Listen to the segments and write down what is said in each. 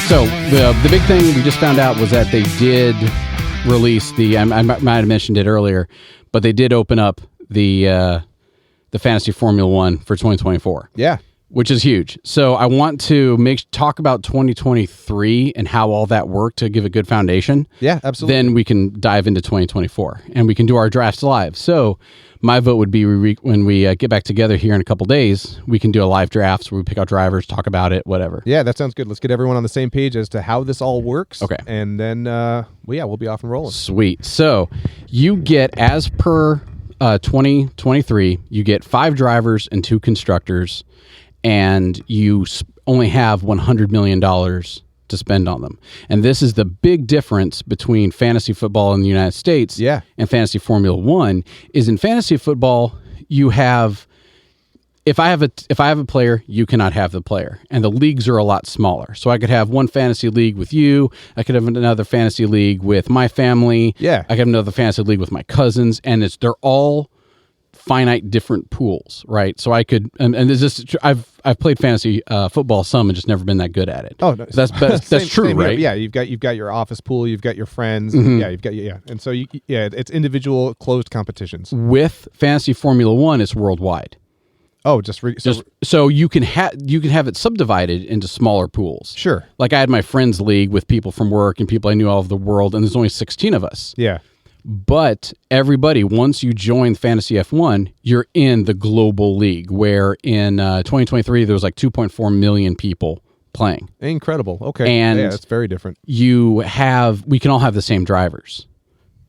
So the big thing we just found out was that they did release I might have mentioned it earlier, but they did open up the Fantasy Formula 1 for 2024. Yeah. Which is huge. So I want to talk about 2023 and how all that worked to give a good foundation. Yeah, absolutely. Then we can dive into 2024 and we can do our drafts live. So my vote would be when we get back together here in a couple days, we can do a live draft where we pick out drivers, talk about it, whatever. Yeah, that sounds good. Let's get everyone on the same page as to how this all works. Okay. And then, we'll be off and rolling. Sweet. So you get, as per 2023, you get 5 drivers and 2 constructors, and you only have $100 million to spend on them. And this is the big difference between fantasy football in the United States and fantasy Formula 1 is in fantasy football, you have, if I have a player, you cannot have the player. And the leagues are a lot smaller. So I could have one fantasy league with you. I could have another fantasy league with my family. Yeah. I could have another fantasy league with my cousins. And they're all finite different pools, right? So I could, and this is, I've played fantasy football some and just never been that good at it. Oh, no. That's true, right? Yeah, you've got your office pool, you've got your friends, and so it's individual closed competitions. With fantasy Formula 1, it's worldwide. Oh, so you can have it subdivided into smaller pools. Sure. Like I had my friends league with people from work and people I knew all over the world, and there's only 16 of us. Yeah. But everybody, once you join Fantasy F1, you're in the global league, where in 2023, there was like 2.4 million people playing. Incredible. Okay. And yeah, that's very different. We can all have the same drivers.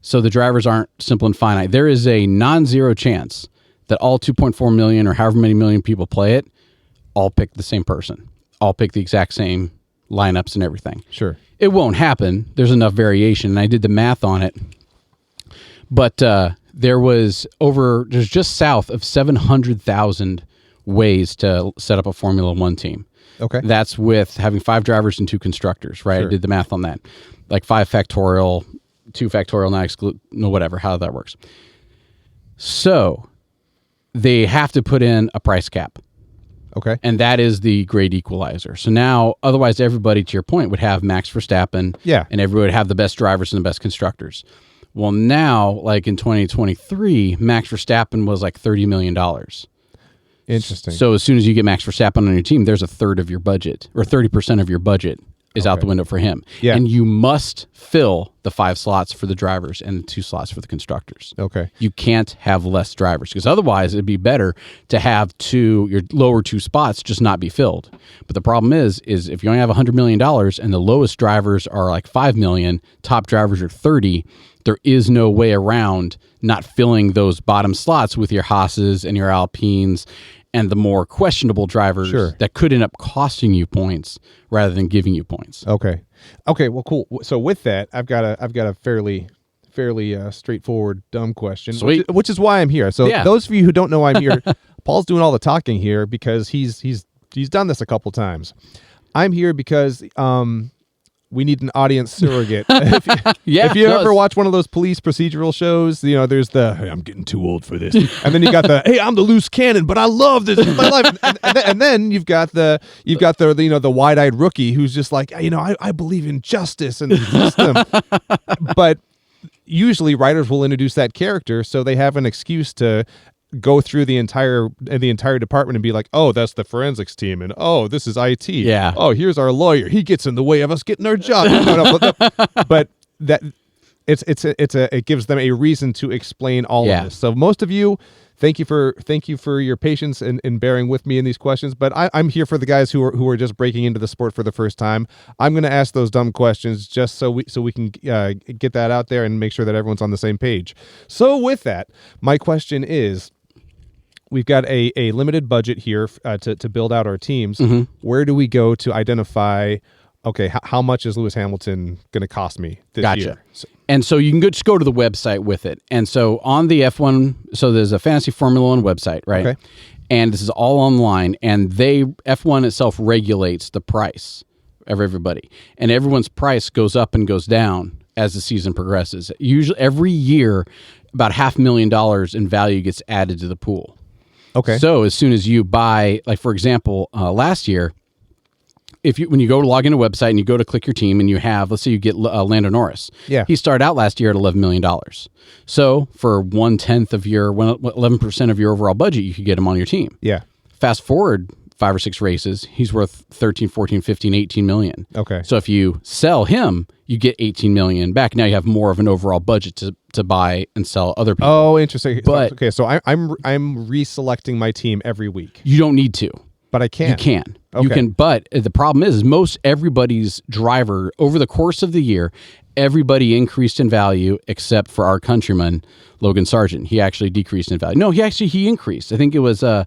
So the drivers aren't simple and finite. There is a non-zero chance that all 2.4 million or however many million people play it, all pick the same person. All pick the exact same lineups and everything. Sure. It won't happen. There's enough variation. And I did the math on it. But there's just south of 700,000 ways to set up a Formula 1 team. Okay. That's with having 5 drivers and 2 constructors, right? Sure. I did the math on that. Like 5 factorial, 2 factorial, not exclude, no, whatever, how that works. So they have to put in a price cap. Okay. And that is the great equalizer. So now, otherwise, everybody, to your point, would have Max Verstappen. Yeah. And everybody would have the best drivers and the best constructors. Well, now, like in 2023, Max Verstappen was like $30 million. Interesting. So as soon as you get Max Verstappen on your team, there's a third of your budget, or 30% of your budget is out the window for him. Yeah. And you must fill the 5 slots for the drivers and the 2 slots for the constructors. Okay. You can't have less drivers, because otherwise it'd be better to have your lower 2 spots just not be filled. But the problem is if you only have $100 million and the lowest drivers are like 5 million, top drivers are 30, there is no way around not filling those bottom slots with your Haas's and your Alpines and the more questionable drivers that could end up costing you points rather than giving you points. Okay. Well, cool. So with that, I've got a fairly straightforward, dumb question, which is why I'm here. So those of you who don't know I'm here, Paul's doing all the talking here because he's done this a couple times. I'm here because we need an audience surrogate. If you ever watch one of those police procedural shows, there's the, hey, I'm getting too old for this. And then you got the, hey, I'm the loose cannon, but I love this in my life. And then you've got the wide-eyed rookie who's just like, I believe in justice and system. But usually writers will introduce that character so they have an excuse to go through the entire department and be like, oh, that's the forensics team, and oh, this is IT. Yeah. Oh, here's our lawyer. He gets in the way of us getting our job. No, but that it gives them a reason to explain all of this. So most of you, thank you for your patience and bearing with me in these questions. But I'm here for the guys who are just breaking into the sport for the first time. I'm going to ask those dumb questions just so we can get that out there and make sure that everyone's on the same page. So with that, my question is, we've got a limited budget here to build out our teams. Mm-hmm. Where do we go to identify, okay, how much is Lewis Hamilton going to cost me this year? And so you can just go to the website with it. And so on the F1, so there's a Fantasy Formula 1 website, right? Okay. And this is all online, and F1 itself regulates the price of everybody. And everyone's price goes up and goes down as the season progresses. Usually every year, about $500,000 in value gets added to the pool. Okay. So as soon as you buy, like for example, last year, when you go to log in a website and you go to click your team and you have, let's say you get Lando Norris. Yeah. He started out last year at $11 million. So for 1/10 of your 11% of your overall budget, you could get him on your team. Yeah. Fast forward 5 or 6 races, he's worth 13, 14, 15, 18 million. Okay. So if you sell him, you get 18 million back. Now you have more of an overall budget to buy and sell other people. Oh, interesting. But so I'm reselecting my team every week. You don't need to. But I can. You can. Okay. You can, but the problem is most everybody's driver over the course of the year, everybody increased in value except for our countryman, Logan Sargent. He actually decreased in value. No, he increased. I think it was I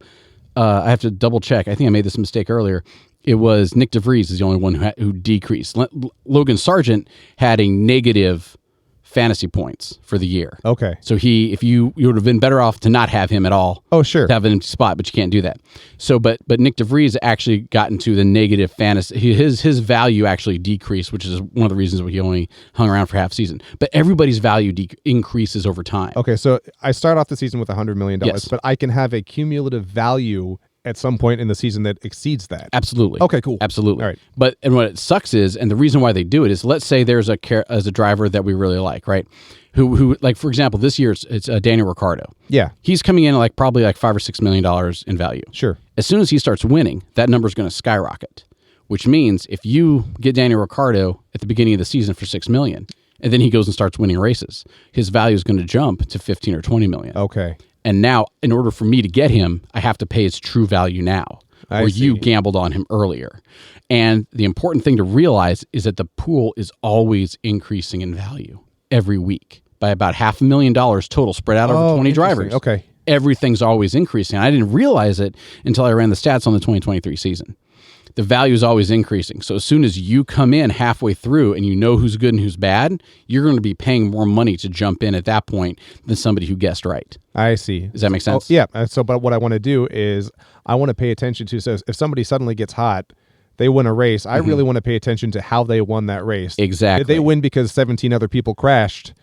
have to double check. I think I made this mistake earlier. It was Nick DeVries is the only one who decreased. Logan Sargent had a negative fantasy points for the year. Okay. So if you would have been better off to not have him at all. Oh, sure. To have an empty spot, but you can't do that. So, but Nick DeVries actually got into the negative fantasy. His value actually decreased, which is one of the reasons why he only hung around for half season. But everybody's value increases over time. Okay, so I start off the season with $100 million, yes. But I can have a cumulative value at some point in the season that exceeds that. Absolutely. Okay, cool. Absolutely. All right. But and what it sucks is, and the reason why they do it is, let's say there's a driver that we really like, right? Who like, for example, this year it's Daniel Ricciardo. Yeah. He's coming in at probably $5 or $6 million in value. Sure. As soon as he starts winning, that number's going to skyrocket, which means if you get Daniel Ricciardo at the beginning of the season for $6 million, and then he goes and starts winning races, his value is going to jump to 15 or 20 million. Okay. And now, in order for me to get him, I have to pay his true value now, or you gambled on him earlier. And the important thing to realize is that the pool is always increasing in value every week by about $500,000 total, spread out over 20 drivers. Okay. Everything's always increasing. I didn't realize it until I ran the stats on the 2023 season. The value is always increasing. So as soon as you come in halfway through and you know who's good and who's bad, you're going to be paying more money to jump in at that point than somebody who guessed right. I see. Does that make sense? Yeah. But what I want to do is I want to pay attention to, so if somebody suddenly gets hot, they win a race, I really want to pay attention to how they won that race. Exactly. Did they win because 17 other people crashed?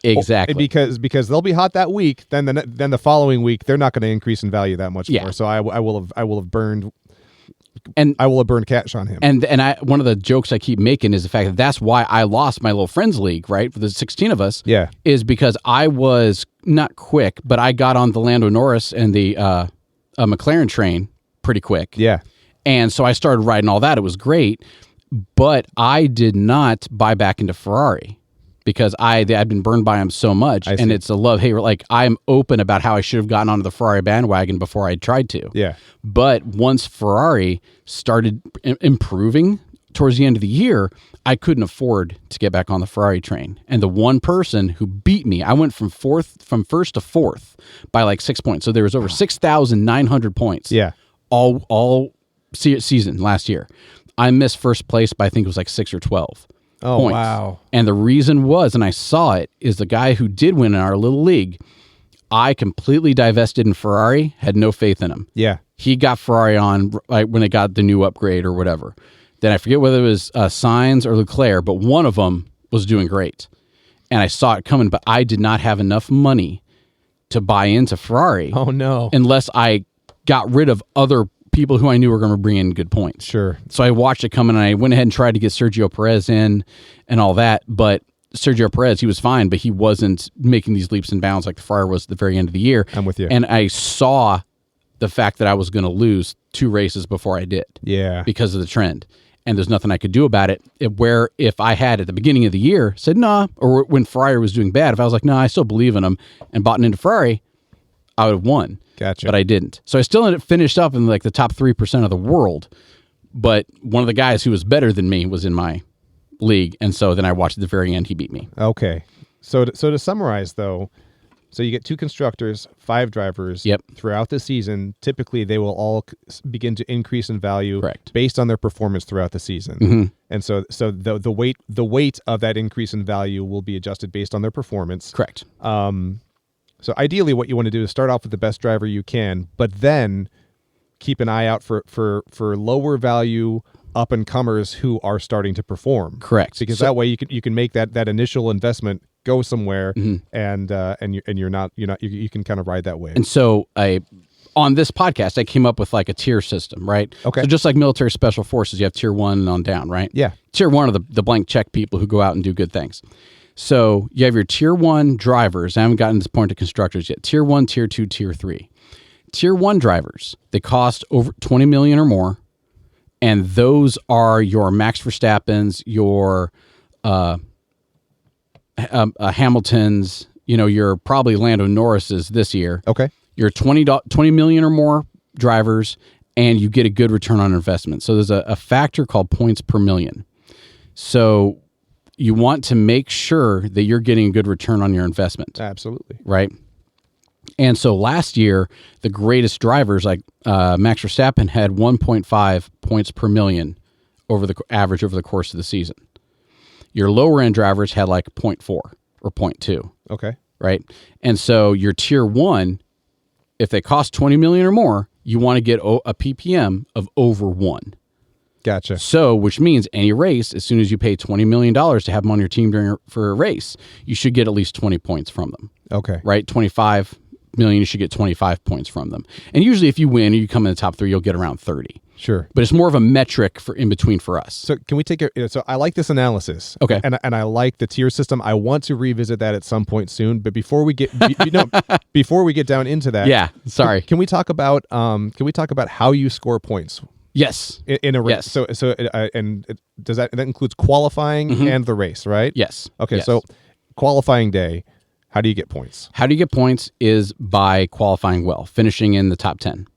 Exactly. Because they'll be hot that week, then the following week they're not going to increase in value that much more. So I will have burned. And I will have burned cash on him. And one of the jokes I keep making is the fact that that's why I lost my little friends league, right? For the 16 of us. Yeah. Is because I was not quick, but I got on the Lando Norris and the McLaren train pretty quick. Yeah. And so I started riding all that. It was great, but I did not buy back into Ferrari because I'd been burned by them so much. And it's a love-hate. Like, I'm open about how I should have gotten onto the Ferrari bandwagon before I tried to. Yeah. But once Ferrari started improving towards the end of the year, I couldn't afford to get back on the Ferrari train. And the one person who beat me, I went from first to fourth by like 6 points. So there was over 6,900 points. Yeah. All season last year. I missed first place by, I think it was like 6 or 12. Oh, points. wow. And the reason was, and I saw it, is the guy who did win in our little league, I completely divested in Ferrari, had no faith in him. Yeah. He got Ferrari on like when they got the new upgrade or whatever. Then I forget whether it was Sainz or Leclerc, but one of them was doing great. And I saw it coming, but I did not have enough money to buy into Ferrari. Oh, no. Unless I got rid of other people who I knew were going to bring in good points. Sure. So I watched it coming, and I went ahead and tried to get Sergio Perez in and all that. But Sergio Perez, he was fine, but he wasn't making these leaps and bounds like the Ferrari was at the very end of the year. I'm with you. And I saw the fact that I was going to lose 2 races before I did. Yeah. Because of the trend. And there's nothing I could do about it. Where if I had at the beginning of the year said, nah, or when Ferrari was doing bad, if I was like, no, I still believe in them and bought into Ferrari, I would have won. Gotcha. But I didn't. So I still ended up finished up in like the top 3% of the world. But one of the guys who was better than me was in my league. And so then I watched at the very end, he beat me. Okay. So to summarize, though, so you get 2 constructors, 5 drivers. Yep. Throughout the season. Typically, they will all begin to increase in value. Correct. Based on their performance throughout the season. Mm-hmm. And so the weight of that increase in value will be adjusted based on their performance. Correct. So ideally, what you want to do is start off with the best driver you can, but then keep an eye out for lower value up and comers who are starting to perform. Correct. Because that way you can make that initial investment go somewhere, and you can kind of ride that wave. And so on this podcast, I came up with like a tier system, right? Okay. So just like military special forces, you have tier 1 on down, right? Yeah. Tier 1 are the blank check people who go out and do good things. So you have your tier 1 drivers. I haven't gotten to this point to constructors yet. Tier 1, tier 2, tier 3. Tier 1 drivers, they cost over $20 million or more. And those are your Max Verstappens, your Hamiltons, your probably Lando Norris's this year. Okay. Your 20 million or more drivers, and you get a good return on investment. So there's a factor called points per million. So you want to make sure that you're getting a good return on your investment. Absolutely. Right? And so last year, the greatest drivers like Max Verstappen had 1.5 points per million over the average over the course of the season. Your lower end drivers had like 0.4 or 0.2. Okay. Right? And so your tier 1, if they cost 20 million or more, you want to get a PPM of over 1. Gotcha. So, which means any race, as soon as you pay $20 million to have them on your team for a race, you should get at least 20 points from them. Okay. Right? 25 million, you should get 25 points from them. And usually if you win or you come in the top 3, you'll get around 30. Sure. But it's more of a metric for in between for us. So can we take it? So I like this analysis. Okay. And I like the tier system. I want to revisit that at some point soon. But before we get before we get down into that, yeah. Sorry. Can we talk about how you score points? Yes. In a race. Yes. So does that includes qualifying and the race, right? Yes. Okay. Yes. So qualifying day, how do you get points? How do you get points is by qualifying well, finishing in the top 10.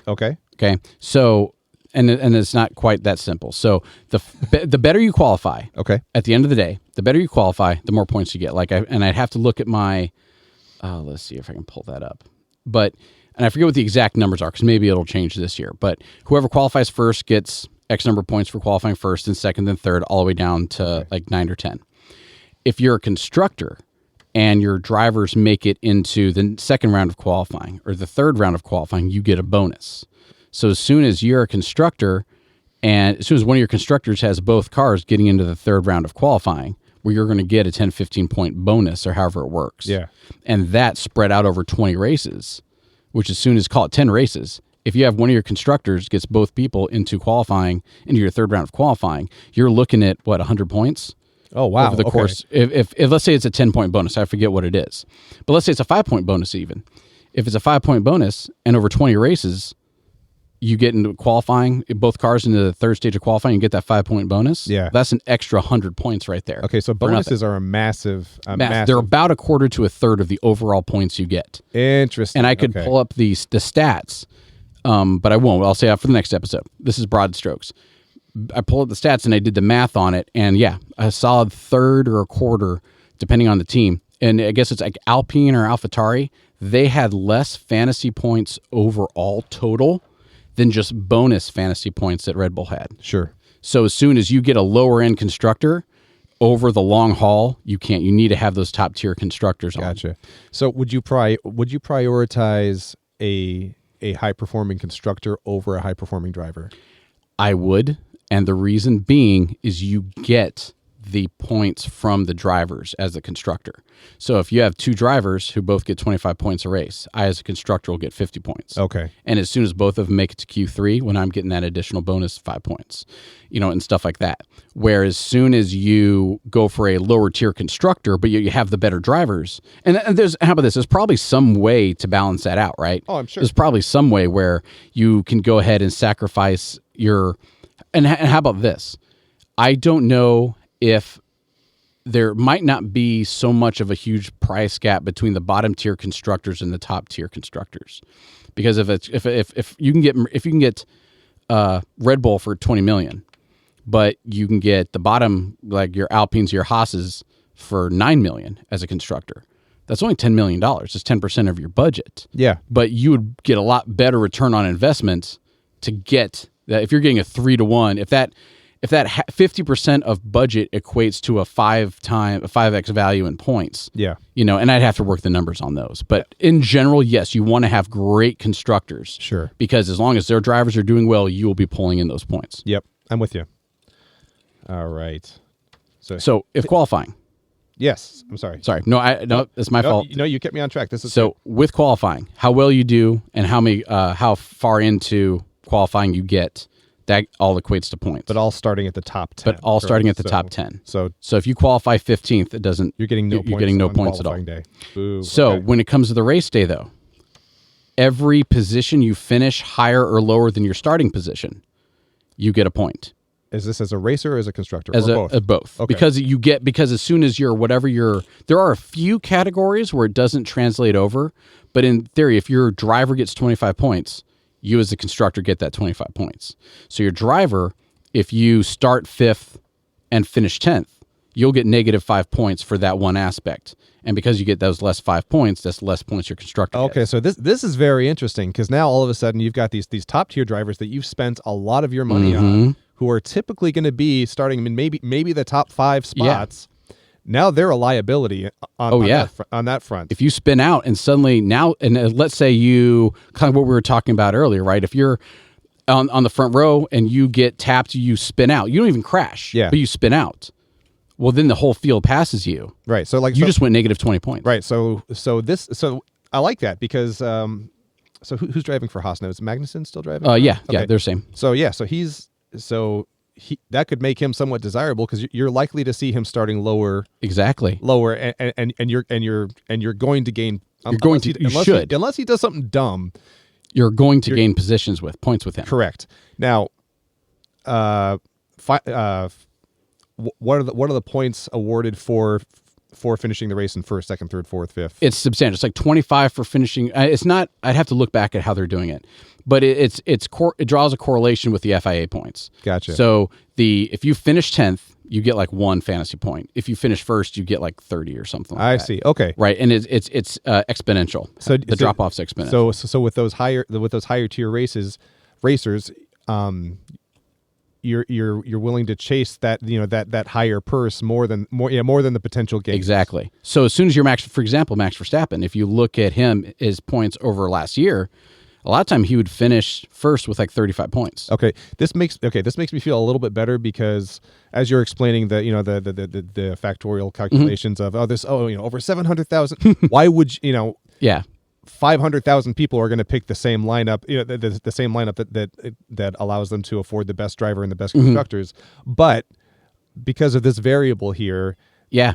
Okay. Okay. So, and it's not quite that simple. So the better you qualify, okay, at the end of the day, the better you qualify, the more points you get. I'd have to look at my, let's see if I can pull that up. But, and I forget what the exact numbers are because maybe it'll change this year. But whoever qualifies first gets X number of points for qualifying first and second and third, all the way down to like 9 or 10. If you're a constructor and your drivers make it into the second round of qualifying or the third round of qualifying, you get a bonus. So as soon as you're a constructor and as soon as one of your constructors has both cars getting into the third round of qualifying, where you're going to get a 10, 15 point bonus or however it works. Yeah. And that's spread out over 20 races, which as soon as, call it 10 races, if you have one of your constructors gets both people into qualifying, into your third round of qualifying, you're looking at, 100 points? Oh, wow. Over the course. If let's say it's a 10-point bonus, I forget what it is. But let's say it's a 5-point bonus even. If it's a 5-point bonus and over 20 races, you get into qualifying, both cars into the third stage of qualifying, you get that 5-point bonus. Yeah. That's an extra 100 points right there. Okay, so bonuses are a massive. They're about a quarter to a third of the overall points you get. Interesting. And I could pull up the stats, but I won't. I'll say that for the next episode. This is broad strokes. I pulled up the stats and I did the math on it, and yeah, a solid third or a quarter, depending on the team. And I guess it's like Alpine or AlphaTauri. They had less fantasy points overall total than just bonus fantasy points that Red Bull had. Sure. So as soon as you get a lower end constructor over the long haul, you can't. You need to have those top tier constructors on. Gotcha. So would you prioritize a high performing constructor over a high performing driver? I would. And the reason being is you get the points from the drivers as a constructor. So if you have two drivers who both get 25 points a race, I as a constructor will get 50 points. Okay. And as soon as both of them make it to Q3, when I'm getting that additional bonus 5 points, and stuff like that. Whereas as soon as you go for a lower tier constructor, but you have the better drivers, and how about this? There's probably some way to balance that out, right? Oh, I'm sure. There's probably some way where you can go ahead and sacrifice your, and how about this? I don't know if there might not be so much of a huge price gap between the bottom tier constructors and the top tier constructors, because if you can get Red Bull for 20 million, but you can get the bottom, like your Alpines, your Haas's, for 9 million as a constructor. That's only $10 million. It's 10% of your budget. Yeah. But you would get a lot better return on investment to get that. If you're getting a 3-to-1, if that 50% of budget equates to a 5x value in points. Yeah. And I'd have to work the numbers on those. But in general, yes, you want to have great constructors. Sure. Because as long as their drivers are doing well, you will be pulling in those points. Yep. I'm with you. All right. So if qualifying. Yes. I'm sorry. Sorry. No, it's my fault. No, you kept me on track. This is so good. With qualifying, how well you do and how far into qualifying you get, that all equates to points. But all starting at the top 10. But all starting at the top 10. So if you qualify 15th, it doesn't. You're getting no points. You're getting no points at all. Day. Boo. So when it comes to the race day, though, every position you finish higher or lower than your starting position, you get a point. Is this as a racer or as a constructor? As or both? Both. Okay. Because as soon as there are a few categories where it doesn't translate over, but in theory, if your driver gets 25 points, you as a constructor get that 25 points. So your driver, if you start 5th and finish 10th, you'll get -5 points for that one aspect. And because you get those less 5 points, that's less points your constructor gets. Okay, so this is very interesting because now all of a sudden you've got these top tier drivers that you've spent a lot of your money on, who are typically going to be starting in maybe the top 5 spots. Yeah. Now they're a liability on that front. If you spin out and suddenly let's say you, kind of what we were talking about earlier, right? If you're on the front row and you get tapped, you spin out. You don't even crash, but you spin out. Well, then the whole field passes you. Right. So you just went -20 points. Right. So I like that because so who's driving for Haas now? Is Magnussen still driving? Yeah, they're the same. So that could make him somewhat desirable because you're likely to see him starting lower. Exactly. Lower, and you're going to gain. Unless he does something dumb. You're going to gain points with him. Correct. Now, what are the points awarded for finishing the race in first, second, third, fourth, fifth? It's substantial. It's like 25 for finishing. It's not. I'd have to look back at how they're doing it, but it draws a correlation with the FIA points. Gotcha. So if you finish 10th, you get like 1 fantasy point. If you finish first, you get like 30 or something like that. I see. Okay. Right, and it's exponential. So the drop off's exponential. So with those higher tier racers, you're willing to chase that higher purse more than the potential gain. Exactly. So as soon as you're Max Verstappen, if you look at his points over last year, a lot of time he would finish first with like 35 points. Okay. This makes me feel a little bit better because as you're explaining the factorial calculations of over 700,000, why would you 500,000 people are going to pick the same lineup, the same lineup that allows them to afford the best driver and the best constructors. But because of this variable here,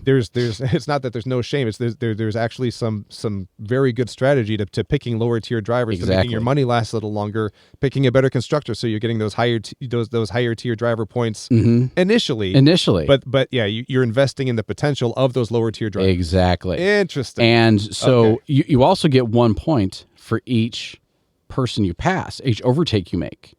there's it's not that there's no shame. It's there's actually some very good strategy to picking lower tier drivers, to making your money last a little longer, picking a better constructor, so you're getting those higher tier driver points initially. But you're investing in the potential of those lower tier drivers. Exactly. Interesting. And so you also get 1 point for each person you pass, each overtake you make,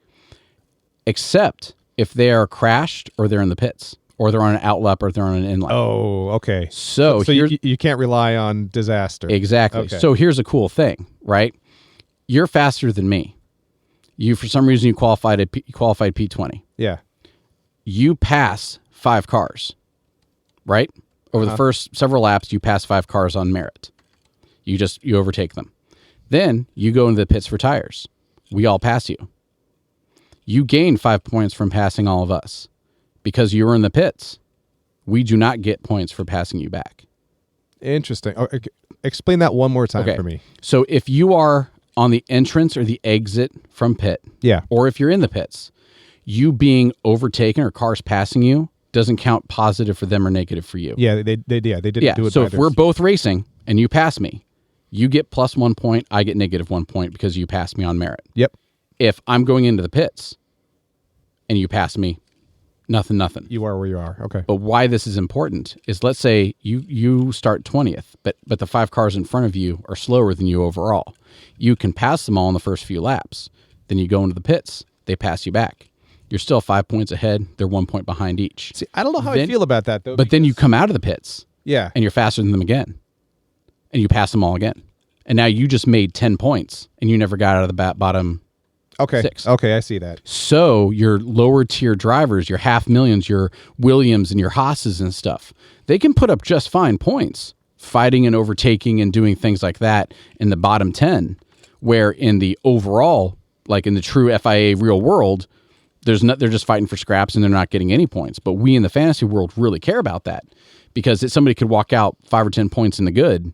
except if they are crashed or they're in the pits, or they're on an outlap, or they're on an inline. Oh, okay. So you can't rely on disaster. Exactly. Okay. So here's a cool thing, right? You're faster than me. You, for some reason, you qualified P20. Yeah. You pass 5 cars, right? Over the first several laps, you pass 5 cars on merit. You overtake them. Then you go into the pits for tires. We all pass you. You gain 5 points from passing all of us. Because you were in the pits, we do not get points for passing you back. Interesting. Explain that one more time for me. So if you are on the entrance or the exit from pit, or if you're in the pits, you being overtaken or cars passing you doesn't count positive for them or negative for you. Yeah, they didn't do it. So if we're both racing and you pass me, you get +1 point, I get -1 point because you passed me on merit. Yep. If I'm going into the pits and you pass me, nothing. You are where you are. Okay. But why this is important is, let's say you start 20th, but the 5 cars in front of you are slower than you overall. You can pass them all in the first few laps. Then you go into the pits. They pass you back. You're still 5 points ahead. They're 1 point behind each. See, I don't know how I feel about that, though. But then you come out of the pits. Yeah. And you're faster than them again. And you pass them all again. And now you just made 10 points, and you never got out of the bottom 6. Okay, I see that. So your lower tier drivers, your $500,000s, your Williams and your Haas's and stuff, they can put up just fine points fighting and overtaking and doing things like that in the bottom 10, where in the overall, like in the true FIA real world, they're just fighting for scraps and they're not getting any points. But we in the fantasy world really care about that, because somebody could walk out 5 or 10 points in the good,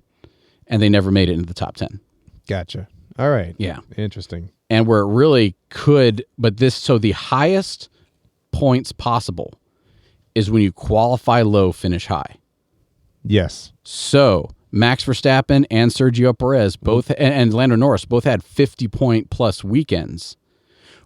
and they never made it into the top 10. Gotcha. All right. Yeah. Interesting. And where it really could, so the highest points possible is when you qualify low, finish high. Yes. So Max Verstappen and Sergio Perez both, and Lando Norris both had 50-point plus weekends.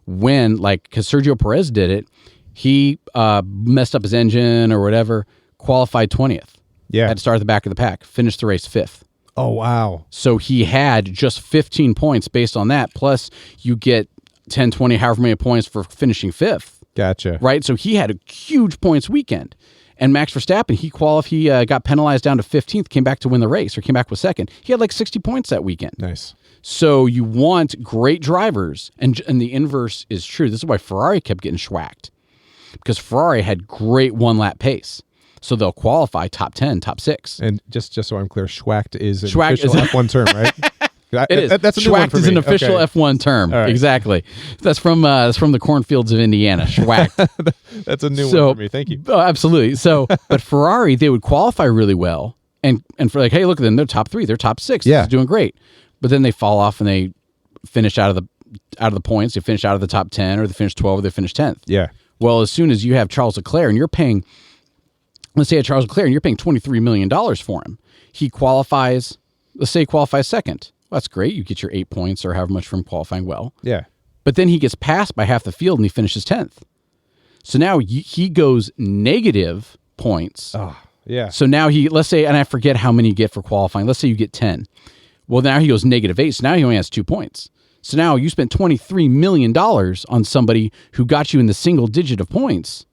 Because Sergio Perez did it, he messed up his engine or whatever, qualified 20th. Yeah. Had to start at the back of the pack, finished the race 5th. Oh, wow. So he had just 15 points based on that. Plus you get 10, 20, however many points for finishing 5th. Gotcha. Right? So he had a huge points weekend. And Max Verstappen, he got penalized down to 15th, came back to win the race, or came back with second. He had like 60 points that weekend. Nice. So you want great drivers. And the inverse is true. This is why Ferrari kept getting schwacked. Because Ferrari had great one-lap pace. So they'll qualify top 10, top 6. And just so I'm clear, schwacked is an official F1 term, right? It is. That's a new one Schwacked for is me. an official Okay. F1 term. Right. Exactly. That's from the cornfields of Indiana. Schwacked. That's a new one for me. Thank you. Oh, absolutely. So, but Ferrari, they would qualify really well, and for like, hey, look at them, they're top 3, they're top 6, yeah, this is doing great. But then they fall off and they finish out of the points. They finish out of the top 10, or they finish 12, or they finish 10th. Yeah. Well, as soon as you have Charles Leclerc and you're paying, let's say Charles Leclerc and you're paying $23 million for him, he qualifies. Let's say he qualifies second. Well, that's great. You get your 8 points or however much from qualifying well. Yeah. But then he gets passed by half the field and he finishes 10th. So now he goes negative points. Oh, yeah. So now let's say, and I forget how many you get for qualifying. Let's say you get 10. Well, now he goes -8. So now he only has 2 points. So now you spent $23 million on somebody who got you in the single digit of points.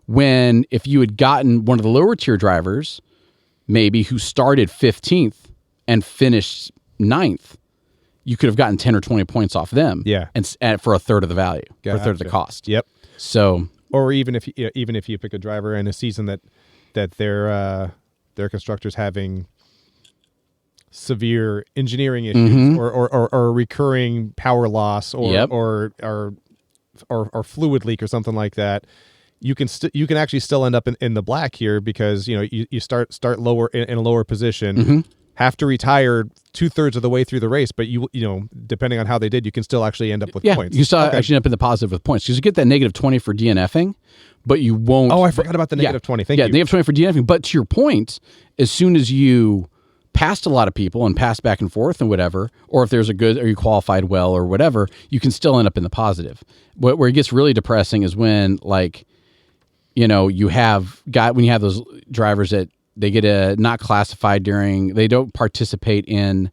When if you had gotten one of the lower tier drivers, maybe who started 15th and finished 9th, you could have gotten 10 or 20 points off them. Yeah. And for a third of the value, for a third of the cost. Yep. So, or even if you pick a driver in a season that their constructor's having severe engineering issues or recurring power loss or fluid leak or something like that, you can actually still end up in the black here because you start lower in a lower position, have to retire 2/3 of the way through the race, but you depending on how they did, you can still actually end up with points. You still actually end up in the positive with points because you get that -20 for DNFing, but you won't. Oh, I forgot about the -20. Thank you. Yeah, -20 for DNFing. But to your point, as soon as you passed a lot of people and passed back and forth and whatever, or if there's a good, or you qualified well or whatever, you can still end up in the positive. Where it gets really depressing is when you have those drivers that they get not classified they don't participate in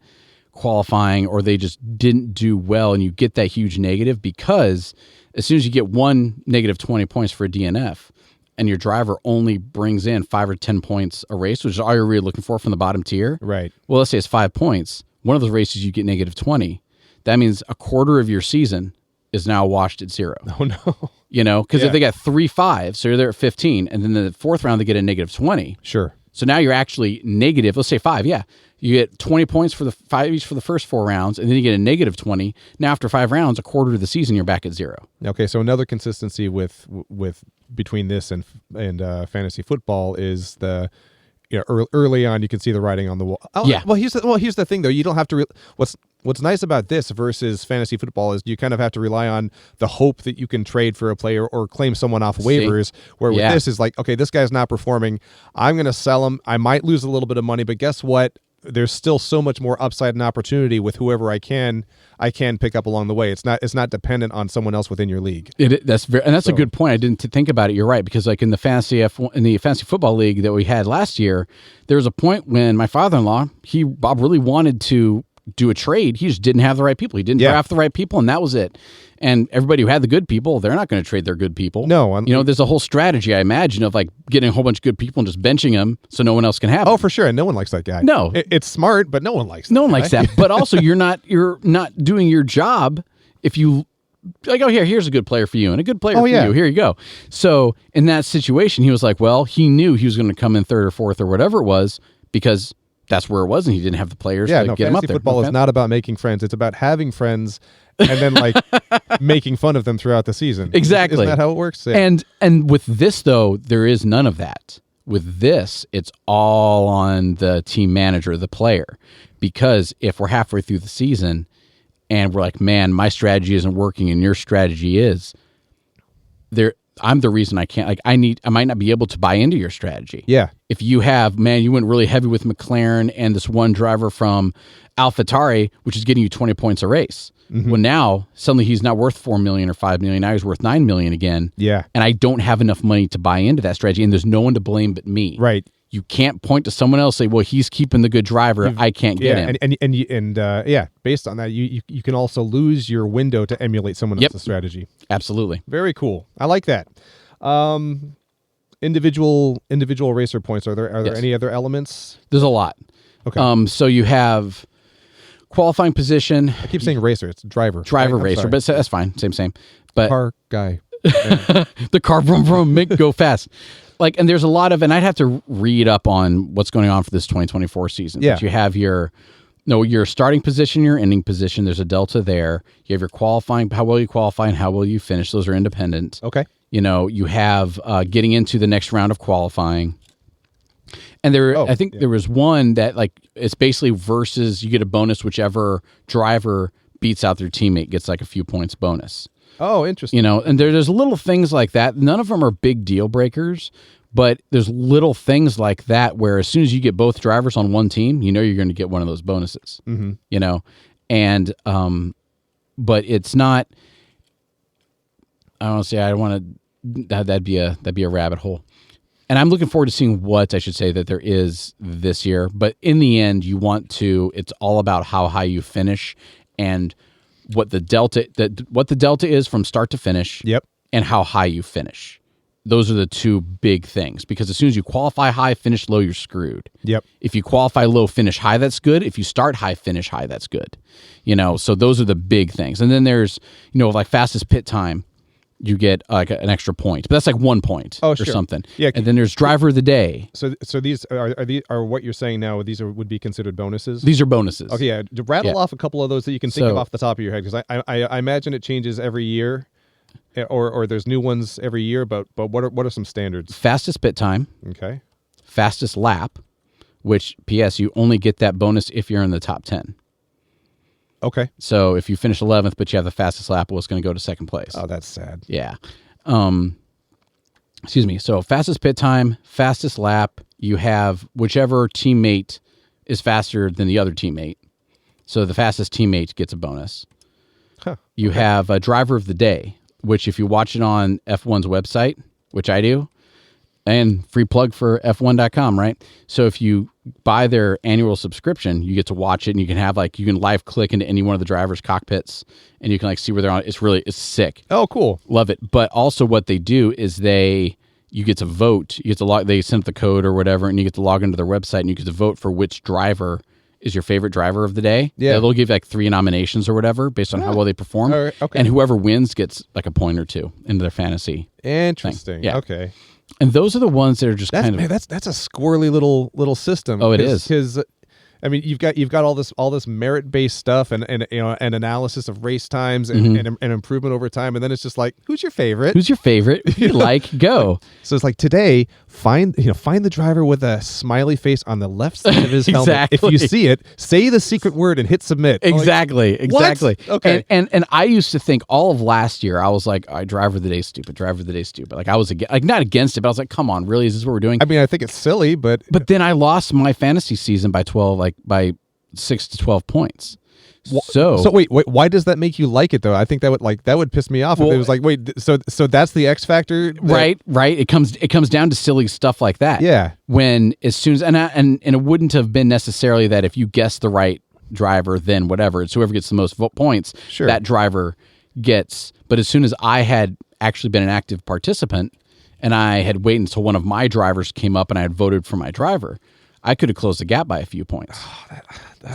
qualifying, or they just didn't do well, and you get that huge negative because as soon as you get one -20 points for a DNF, and your driver only brings in 5 or 10 points a race, which is all you're really looking for from the bottom tier. Right. Well, let's say it's 5 points. One of those races you get -20. That means a quarter of your season is now washed at 0. Oh no. Because if they got 3 5s, so you're there at 15, and then the fourth round they get a -20. Sure. So now you're actually negative. Let's say 5. Yeah, you get 20 points for the 5 each for the first 4 rounds, and then you get a -20. Now after 5 rounds, a quarter of the season, you're back at 0. Okay, so another consistency with between this and fantasy football is early on you can see the writing on the wall. Oh, yeah. Well, here's the thing though. You don't have to. What's nice about this versus fantasy football is you kind of have to rely on the hope that you can trade for a player or claim someone off waivers. Where with this is like, okay, this guy's not performing. I'm going to sell him. I might lose a little bit of money, but guess what? There's still so much more upside and opportunity with whoever I can pick up along the way. It's not dependent on someone else within your league. That's a good point. I didn't think about it. You're right, because like in the fantasy football league that we had last year, there was a point when my father-in-law, Bob really wanted to do a trade. He just didn't have the right people. He didn't draft the right people, and that was it. And everybody who had the good people, they're not going to trade their good people. No. There's a whole strategy, I imagine, of like getting a whole bunch of good people and just benching them so no one else can have them. Oh, for sure. And no one likes that guy. No. It's smart, but no one likes that. No one likes that. But also you're not doing your job if you like, oh, here's a good player for you and a good player for you. Here you go. So in that situation, he was like, well, he knew he was going to come in 3rd or 4th or whatever it was because that's where it was, and he didn't have the players to get him up there. Fantasy football is not about making friends. It's about having friends and then like making fun of them throughout the season. Exactly. Isn't that how it works? Yeah. And with this, though, there is none of that. With this, it's all on the team manager, the player, because if we're halfway through the season and we're like, man, my strategy isn't working and your strategy is, I'm the reason I can't, like, I might not be able to buy into your strategy. Yeah. If you have, man, you went really heavy with McLaren and this one driver from AlphaTauri, which is getting you 20 points a race. Mm-hmm. Well, now suddenly he's not worth 4 million or 5 million. Now he's worth 9 million again. Yeah. And I don't have enough money to buy into that strategy. And there's no one to blame but me. Right. You can't point to someone else and say, well, he's keeping the good driver. I can't get him. And based on that, you can also lose your window to emulate someone else's strategy. Absolutely. Very cool. I like that. Individual racer points. Are there any other elements? There's a lot. Okay. So you have qualifying position. I keep saying racer. It's driver. Driver, right? Racer, but that's fine. Same. But car guy. The car vroom vroom make go fast. Like, and there's a lot of, and I'd have to read up on what's going on for this 2024 season. Yeah. But you have your starting position, your ending position. There's a delta there. You have your qualifying, how well you qualify and how well you finish. Those are independent. Okay. You have getting into the next round of qualifying. And I think there was one that, like, it's basically versus you get a bonus whichever driver beats out their teammate gets like a few points bonus. Oh, interesting. And there's little things like that. None of them are big deal breakers, but there's little things like that where as soon as you get both drivers on one team, you're going to get one of those bonuses. Mm-hmm. And but it's not. I don't say I want to. That'd be a rabbit hole. And I'm looking forward to seeing what I should say that there is this year. But in the end, it's all about how high you finish and what the delta is from start to finish. Yep. And how high you finish. Those are the two big things, because as soon as you qualify high, finish low, you're screwed. Yep. If you qualify low, finish high, that's good. If you start high, finish high, that's good. So those are the big things. And then there's, like fastest pit time, you get like an extra point, but that's like 1 point or something. Yeah. And then there's driver of the day. So these are what you're saying now. Would be considered bonuses. These are bonuses. Okay. Yeah. Rattle off a couple of those that you can think of off the top of your head, because I imagine it changes every year, or there's new ones every year. But what are some standards? Fastest pit time. Okay. Fastest lap, which P.S. you only get that bonus if you're in the top 10. Okay. So if you finish 11th, but you have the fastest lap, well, it's going to go to second place. Oh, that's sad. Yeah. Excuse me. So fastest pit time, fastest lap, you have whichever teammate is faster than the other teammate. So the fastest teammate gets a bonus. Huh. You have a driver of the day, which if you watch it on F1's website, which I do, and free plug for F1.com, right? So if you buy their annual subscription, you get to watch it, and you can live click into any one of the drivers' cockpits, and you can see where they're on. It's sick. Oh, cool. Love it. But also what they do is you get to vote. You get to log. They send the code or whatever, and you get to log into their website, and you get to vote for which driver is your favorite driver of the day. Yeah. They'll give 3 nominations or whatever based on how well they perform. Right, okay. And whoever wins gets like a point or two into their fantasy. Interesting. Thing. Yeah. Okay. And those are the ones that are just that's a squirrely little system. Oh, it is. Because I mean, you've got all this merit-based stuff and analysis of race times and improvement over time, and then it's just like, who's your favorite? Who's your favorite? Who you like? Go. So it's like, today, find the driver with a smiley face on the left side of his helmet. Exactly. If you see it, say the secret word and hit submit. Exactly. Exactly. What? Okay. And I used to think all of last year, I was like, driver of the day stupid. Like I was not against it, but I was like, come on, really? Is this what we're doing? I mean, I think it's silly, but then I lost my fantasy season by 12, by 6 to 12 points. So wait, why does that make you like it though? I think that would piss me off if it was like, wait, so that's the X factor, right? It comes down to silly stuff like that. Yeah. When as soon as and it wouldn't have been necessarily that if you guess the right driver, then whatever, it's whoever gets the most points. Sure. That driver gets. But as soon as I had actually been an active participant, and I had waited until one of my drivers came up and I had voted for my driver, I could have closed the gap by a few points. I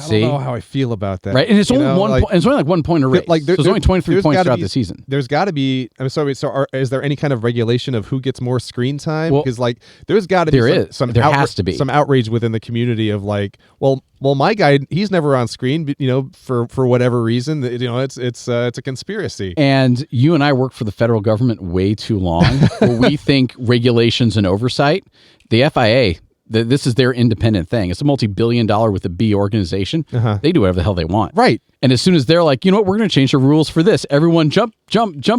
don't know how I feel about that. Right, and it's only it's only like 1 point a race. So there's only 23 points throughout the season. There's got to be. I'm sorry. So, is there any kind of regulation of who gets more screen time? Because there's got to be there has to be some outrage within the community of well, my guy, he's never on screen, for whatever reason. It's a conspiracy. And you and I work for the federal government way too long, where we think regulations and oversight. The FIA. This is their independent thing. It's a multi-billion-dollar with a B organization. They do whatever the hell they want. Right. And as soon as they're like, you know what, we're going to change the rules for this. Everyone jump,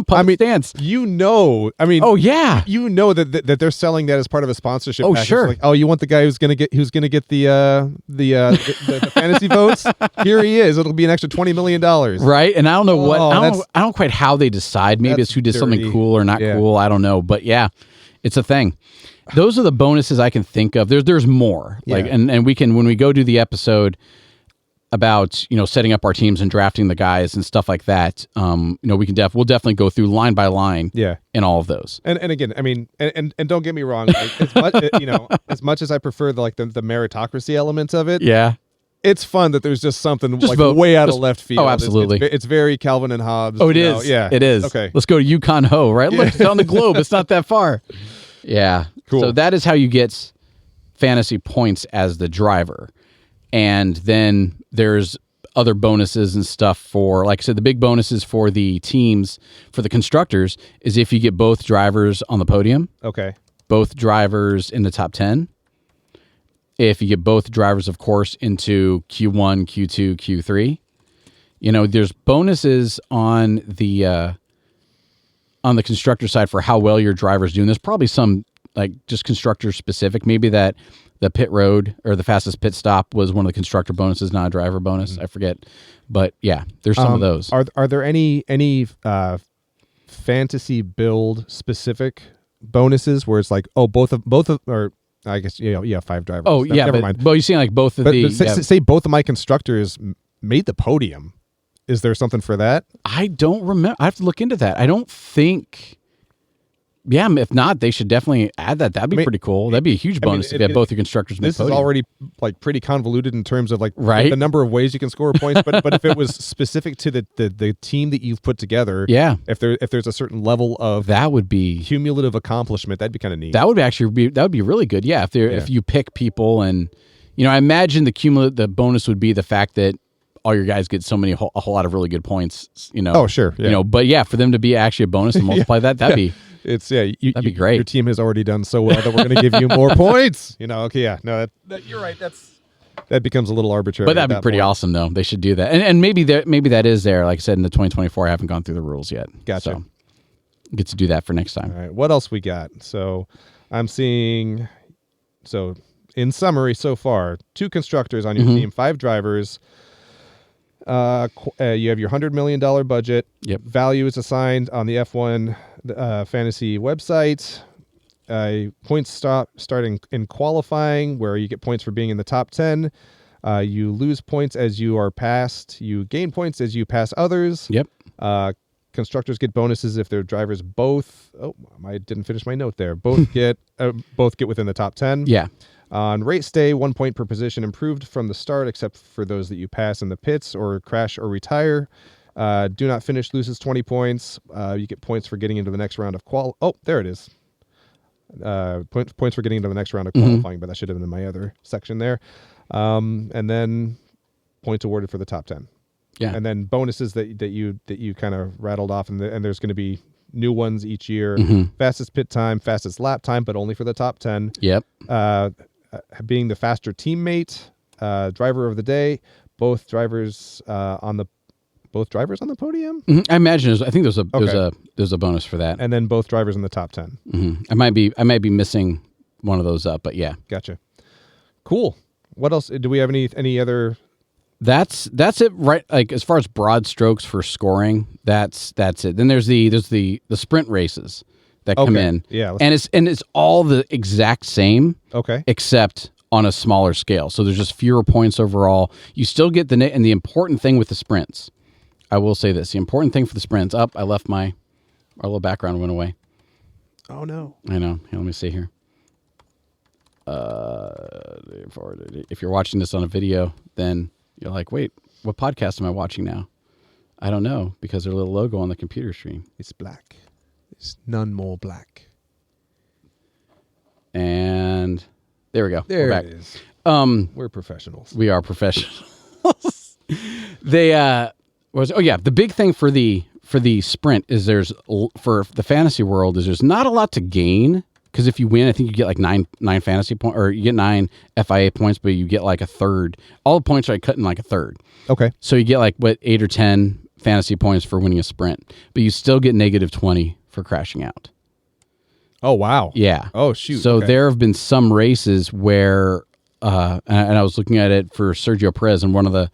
public stance. Oh yeah. That they're selling that as part of a sponsorship package. Sure. You want the guy who's going to get the fantasy votes? Here he is. It'll be an extra $20 million. Right. And I don't know I don't quite how they decide. Maybe it's who did something cool or not cool. I don't know. But yeah, it's a thing. Those are the bonuses I can think of. There's more. And we can, when we go do the episode about, setting up our teams and drafting the guys and stuff like that, we can we'll definitely go through line by line in all of those. And again, and don't get me wrong, as much as I prefer the meritocracy element of it. Yeah. It's fun that there's just something way out of left field. Oh, absolutely. It's very Calvin and Hobbes. Oh, it is. Yeah. It is. Okay. Let's go to Yukon Ho, right? Look, it's on the globe. It's not that far. Yeah. Cool. So that is how you get fantasy points as the driver. And then there's other bonuses and stuff for, like I said, the big bonuses for the teams, for the constructors, is if you get both drivers on the podium. Okay. Both drivers in the top 10. If you get both drivers, of course, into Q1, Q2, Q3. There's bonuses on the constructor side for how well your driver's doing. There's probably some just constructor specific. Maybe that the pit road or the fastest pit stop was one of the constructor bonuses, not a driver bonus. I forget, but yeah, there's some of those. Are there any fantasy build specific bonuses where it's both of or I guess 5 drivers. Oh yeah, never mind. But you see both of say both of my constructors made the podium. Is there something for that? I don't remember. I have to look into that. I don't think. Yeah, if not, they should definitely add that. That'd be pretty cool. That'd be a huge bonus if you had both your constructors. This is already pretty convoluted in terms of the number of ways you can score points. But if it was specific to the team that you've put together, if there's a certain level of that would be cumulative accomplishment, that'd be kind of neat. That would be really good. Yeah, if you pick people and I imagine the bonus would be the fact that all your guys get a whole lot of really good points. Oh sure. Yeah. But yeah, for them to be actually a bonus and multiply that'd be. That'd be great. Your team has already done so well that we're going to give you more points. Okay, yeah, no, you're right. That becomes a little arbitrary. But that'd be pretty awesome, though. They should do that, and maybe that is there. Like I said, in the 2024, I haven't gone through the rules yet. Gotcha. So get to do that for next time. All right. What else we got? So I'm seeing. So in summary, so far, 2 constructors on your team, 5 drivers. You have your $100 million budget. Yep. Value is assigned on the F1 fantasy website. Points starting in qualifying, where you get points for being in the top 10. You lose points as you are passed. You gain points as you pass others. Yep. Constructors get bonuses if their drivers both. Oh, I didn't finish my note there. Both get within the top 10. Yeah. On race day, 1 point per position improved from the start, except for those that you pass in the pits or crash or retire. Do not finish loses 20 points. You get points for getting into the next round of Oh, there it is. Points for getting into the next round of qualifying, but that should have been in my other section there. And then points awarded for the top 10. Yeah. And then bonuses that you kind of rattled off, and there's going to be new ones each year. Fastest pit time, fastest lap time, but only for the top 10. Yep. Being the faster teammate, driver of the day, both drivers on the podium. I imagine. I think there's a bonus for that, and then both drivers in the top 10. I might be missing one of those up, but yeah. Gotcha. Cool. What else? Do we have any other? That's it, right? Like as far as broad strokes for scoring, that's it. Then there's the sprint races that come in. Yeah. And it's all the exact same. Okay. Except on a smaller scale. So there's just fewer points overall. You still get and the important thing with the sprints, I will say this, the important thing for the sprints, I left our little background went away. Oh no. I know. Here, let me see here. If you're watching this on a video, then you're like, wait, what podcast am I watching now? I don't know, because their little logo on the computer screen. It's black. It's none more black. And there we go. There We're back. it is. We're professionals. We are professionals. The big thing for the sprint is for the fantasy world is there's not a lot to gain, because if you win, I think you get like nine fantasy points, or you get 9 FIA points, but you get like a third. All the points are cut in like a third. Okay. So you get like 8 or 10 fantasy points for winning a sprint, but you still get -20 for crashing out. Oh wow. Yeah. Oh shoot. So okay. there have been some races where, and I was looking at it for Sergio Perez, and one of the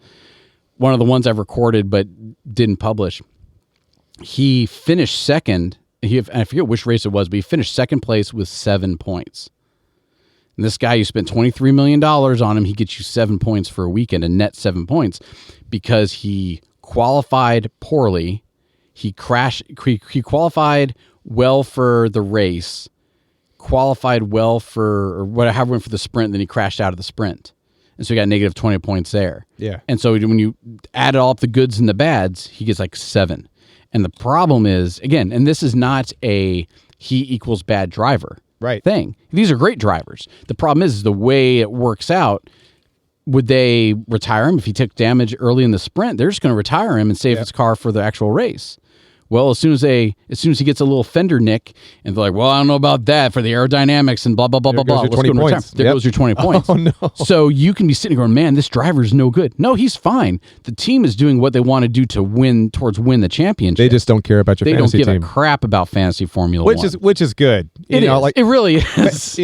ones I've recorded but didn't publish. He finished second. I forget which race it was, but he finished second place with 7 points. And this guy, you spent $23 million on him. He gets you 7 points for a weekend, a net 7 points, because he qualified poorly. He qualified well for the race, qualified well for, or whatever, went for the sprint, then he crashed out of the sprint. And so he got -20 points there. Yeah. And so when you add all up the goods and the bads, he gets like 7. And the problem is, again, and this is not a he equals bad driver thing. These are great drivers. The problem is the way it works out. Would they retire him if he took damage early in the sprint? They're just going to retire him and save his car for the actual race. Well, as soon as he gets a little fender nick, and they're like, well, I don't know about that for the aerodynamics and blah, blah, blah, blah, blah. Let's go points. There goes your 20 points. Oh, no. So you can be sitting going, man, this driver's no good. No, he's fine. The team is doing what they want to do to win the championship. They just don't care about your fantasy team. They don't give a crap about fantasy Formula One. Which is good. It really is.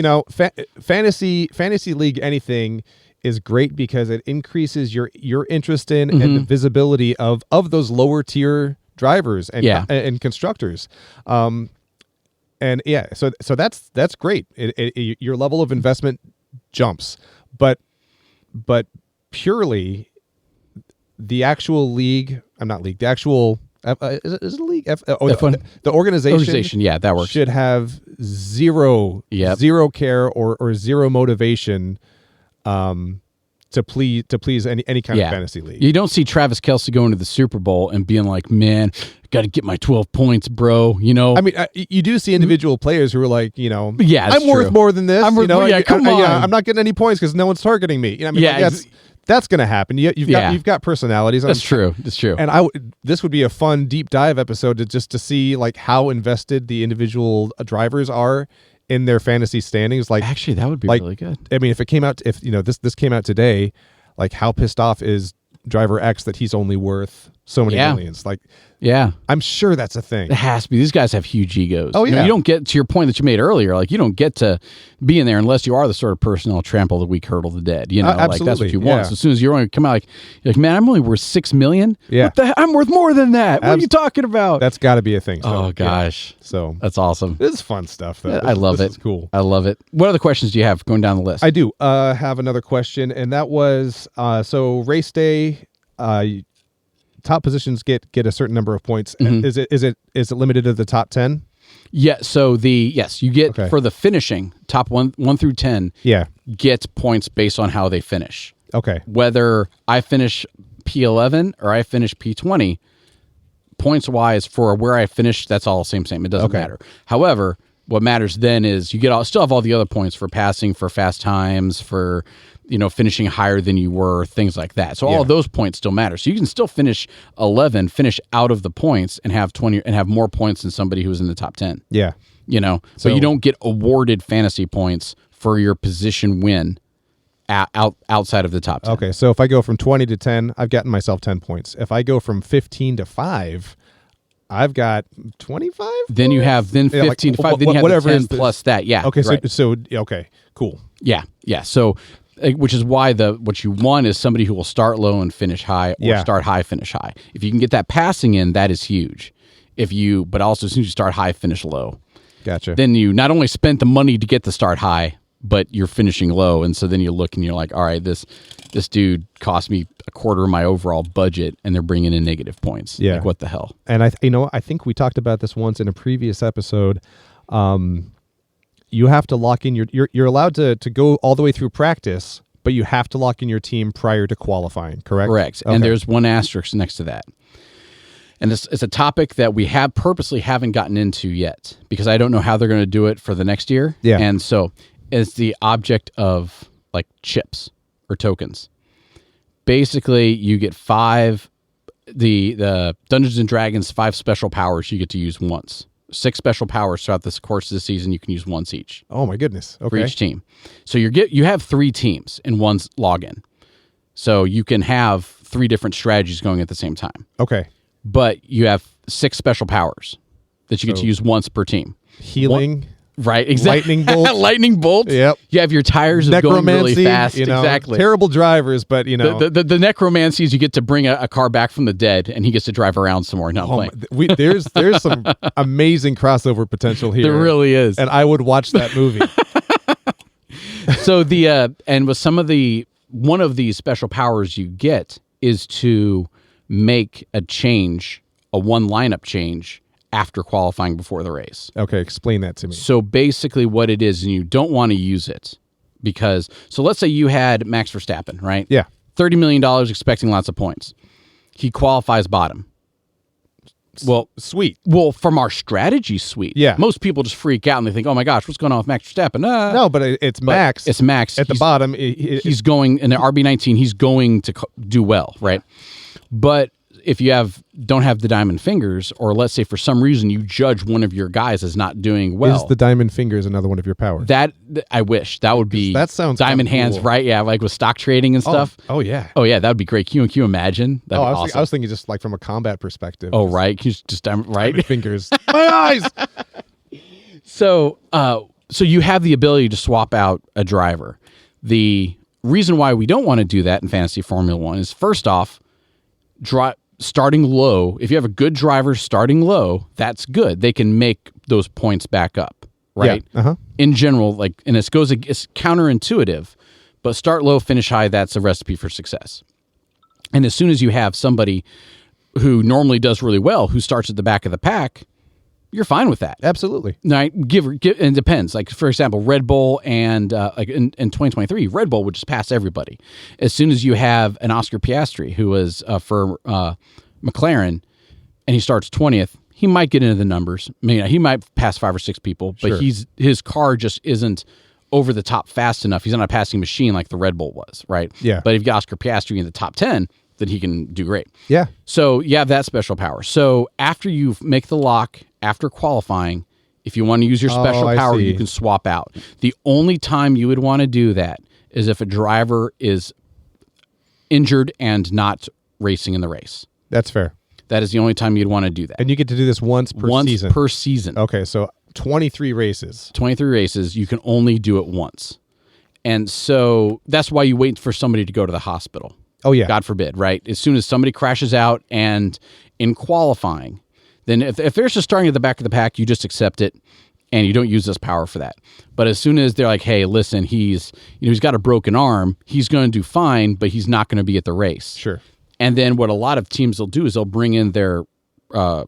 Fantasy league anything is great because it increases your interest in and the visibility of those lower tier drivers and constructors, so that's great. Your level of investment jumps, but purely the actual league. I'm not league. The actual is it a league? The organization. Yeah, that works. Should have zero care or zero motivation. To please any kind of fantasy league. You don't see Travis Kelce going to the Super Bowl and being like, man, got to get my 12 points, bro. You know, I mean, you do see individual players who are like, I'm worth more than this. Come on. I'm not getting any points because no one's targeting me. That's going to happen. You've got personalities. That's true. And this would be a fun deep dive episode to see like how invested the individual drivers are in their fantasy standings. Like, actually, that would be really good. I mean, if it came out, this came out today, like how pissed off is driver X that he's only worth so many millions? Like, I'm sure that's a thing. It has to be. These guys have huge egos. Oh yeah. You don't get to your point that you made earlier. Like, you don't get to be in there unless you are the sort of person that'll trample the weak, hurdle the dead. Like that's what you want. Yeah. So as soon as you're only come out you're like, man, I'm only worth $6 million. Yeah. I'm worth more than that. What are you talking about? That's got to be a thing. So, oh gosh. So that's awesome. This is fun stuff though. I love it. It's cool. I love it. What other questions do you have going down the list? I do have another question, and that was so race day. Top positions get a certain number of points. Is it limited to the top 10? Yeah. So you get for the finishing top 1 through 10. Yeah. Get points based on how they finish. Okay. Whether I finish P11 or I finish P20, points wise for where I finished, that's all same. It doesn't matter. However, what matters then is you still have all the other points for passing, for fast times, for finishing higher than you were, things like that. So all of those points still matter. So you can still finish 11, finish out of the points, and have 20 and have more points than somebody who's in the top 10. Yeah. So you don't get awarded fantasy points for your position win outside of the top 10. Okay. So if I go from 20 to 10, I've gotten myself 10 points. If I go from 15 to 5, I've got 25. Then you have 15 to 5. Then you have whatever the 10 plus that. Yeah. Okay. Right. So okay. Cool. Yeah. So, which is why what you want is somebody who will start low and finish high, or start high, finish high. If you can get that passing in, that is huge. But also as soon as you start high, finish low. Gotcha. Then you not only spent the money to get the start high, but you're finishing low, and so then you look and you're like, all right, this dude cost me a quarter of my overall budget, and they're bringing in negative points. Yeah. Like, what the hell? And I think we talked about this once in a previous episode. you have to lock in you're allowed to go all the way through practice, but you have to lock in your team prior to qualifying, correct? Correct. Okay. And there's one asterisk next to that. And it's a topic that we purposely haven't gotten into yet because I don't know how they're going to do it for the next year. Yeah. And so it's the object of like chips or tokens. Basically, you get the Dungeons and Dragons 5 special powers you get to use once. 6 special powers throughout this course of the season you can use once each. Oh my goodness. Okay. For each team. So you have 3 teams in one login. So you can have 3 different strategies going at the same time. Okay. But you have 6 special powers that you get to use once per team. Healing. Right, exactly. Lightning bolts. Lightning bolts. Yep. You have your tires of going really fast. Exactly. Terrible drivers, but the necromancies, you get to bring a car back from the dead, and he gets to drive around some more. There's some amazing crossover potential here. There really is, and I would watch that movie. So and with one of these special powers you get is to make a one lineup change after qualifying before the race. Okay, explain that to me. So basically what it is, and you don't want to use it because, so let's say you had Max Verstappen, right? Yeah. $30 million expecting lots of points. He qualifies bottom. Well, sweet. Well, from our strategy suite, yeah. Most people just freak out and they think, oh my gosh, what's going on with Max Verstappen? No, but it's Max. It's Max. At the bottom. He's going, in the RB19, he's going to do well, right? But if you don't have the diamond fingers, or let's say for some reason you judge one of your guys as not doing well. Is the diamond fingers another one of your powers? I wish. That would be that sounds diamond hands, cool. Right? Yeah, like with stock trading and stuff. Oh yeah. Oh yeah, that would be great. Can you imagine? That'd be awesome. I was thinking just like from a combat perspective. Oh right. Can you just right? Diamond fingers. My eyes. So you have the ability to swap out a driver. The reason why we don't want to do that in Fantasy Formula 1 is first off, starting low, if you have a good driver starting low, that's good. They can make those points back up, right? Yeah. Uh-huh. In general, and it's counterintuitive, but start low, finish high, that's a recipe for success. And as soon as you have somebody who normally does really well, who starts at the back of the pack, you're fine with that. Absolutely. Now, and it depends. Like, for example, Red Bull and in 2023, Red Bull would just pass everybody. As soon as you have an Oscar Piastri, who was for McLaren, and he starts 20th, he might get into the numbers. I mean, he might pass 5 or 6 people, but sure. His car just isn't over the top fast enough. He's not a passing machine like the Red Bull was, right? Yeah. But if you got Oscar Piastri in the top 10, then he can do great. Yeah. So you have that special power. So after you make the lock, after qualifying, if you want to use your special power, you can swap out. The only time you would want to do that is if a driver is injured and not racing in the race. That's fair. That is the only time you'd want to do that. And you get to do this once season. Once per season. Okay, so 23 races. 23 races, you can only do it once. And so that's why you wait for somebody to go to the hospital. Oh, yeah. God forbid, right? As soon as somebody crashes out and in qualifying, then if they're just starting at the back of the pack, you just accept it and you don't use this power for that. But as soon as they're like, hey, listen, he's got a broken arm, he's going to do fine, but he's not going to be at the race. Sure. And then what a lot of teams will do is they'll bring in their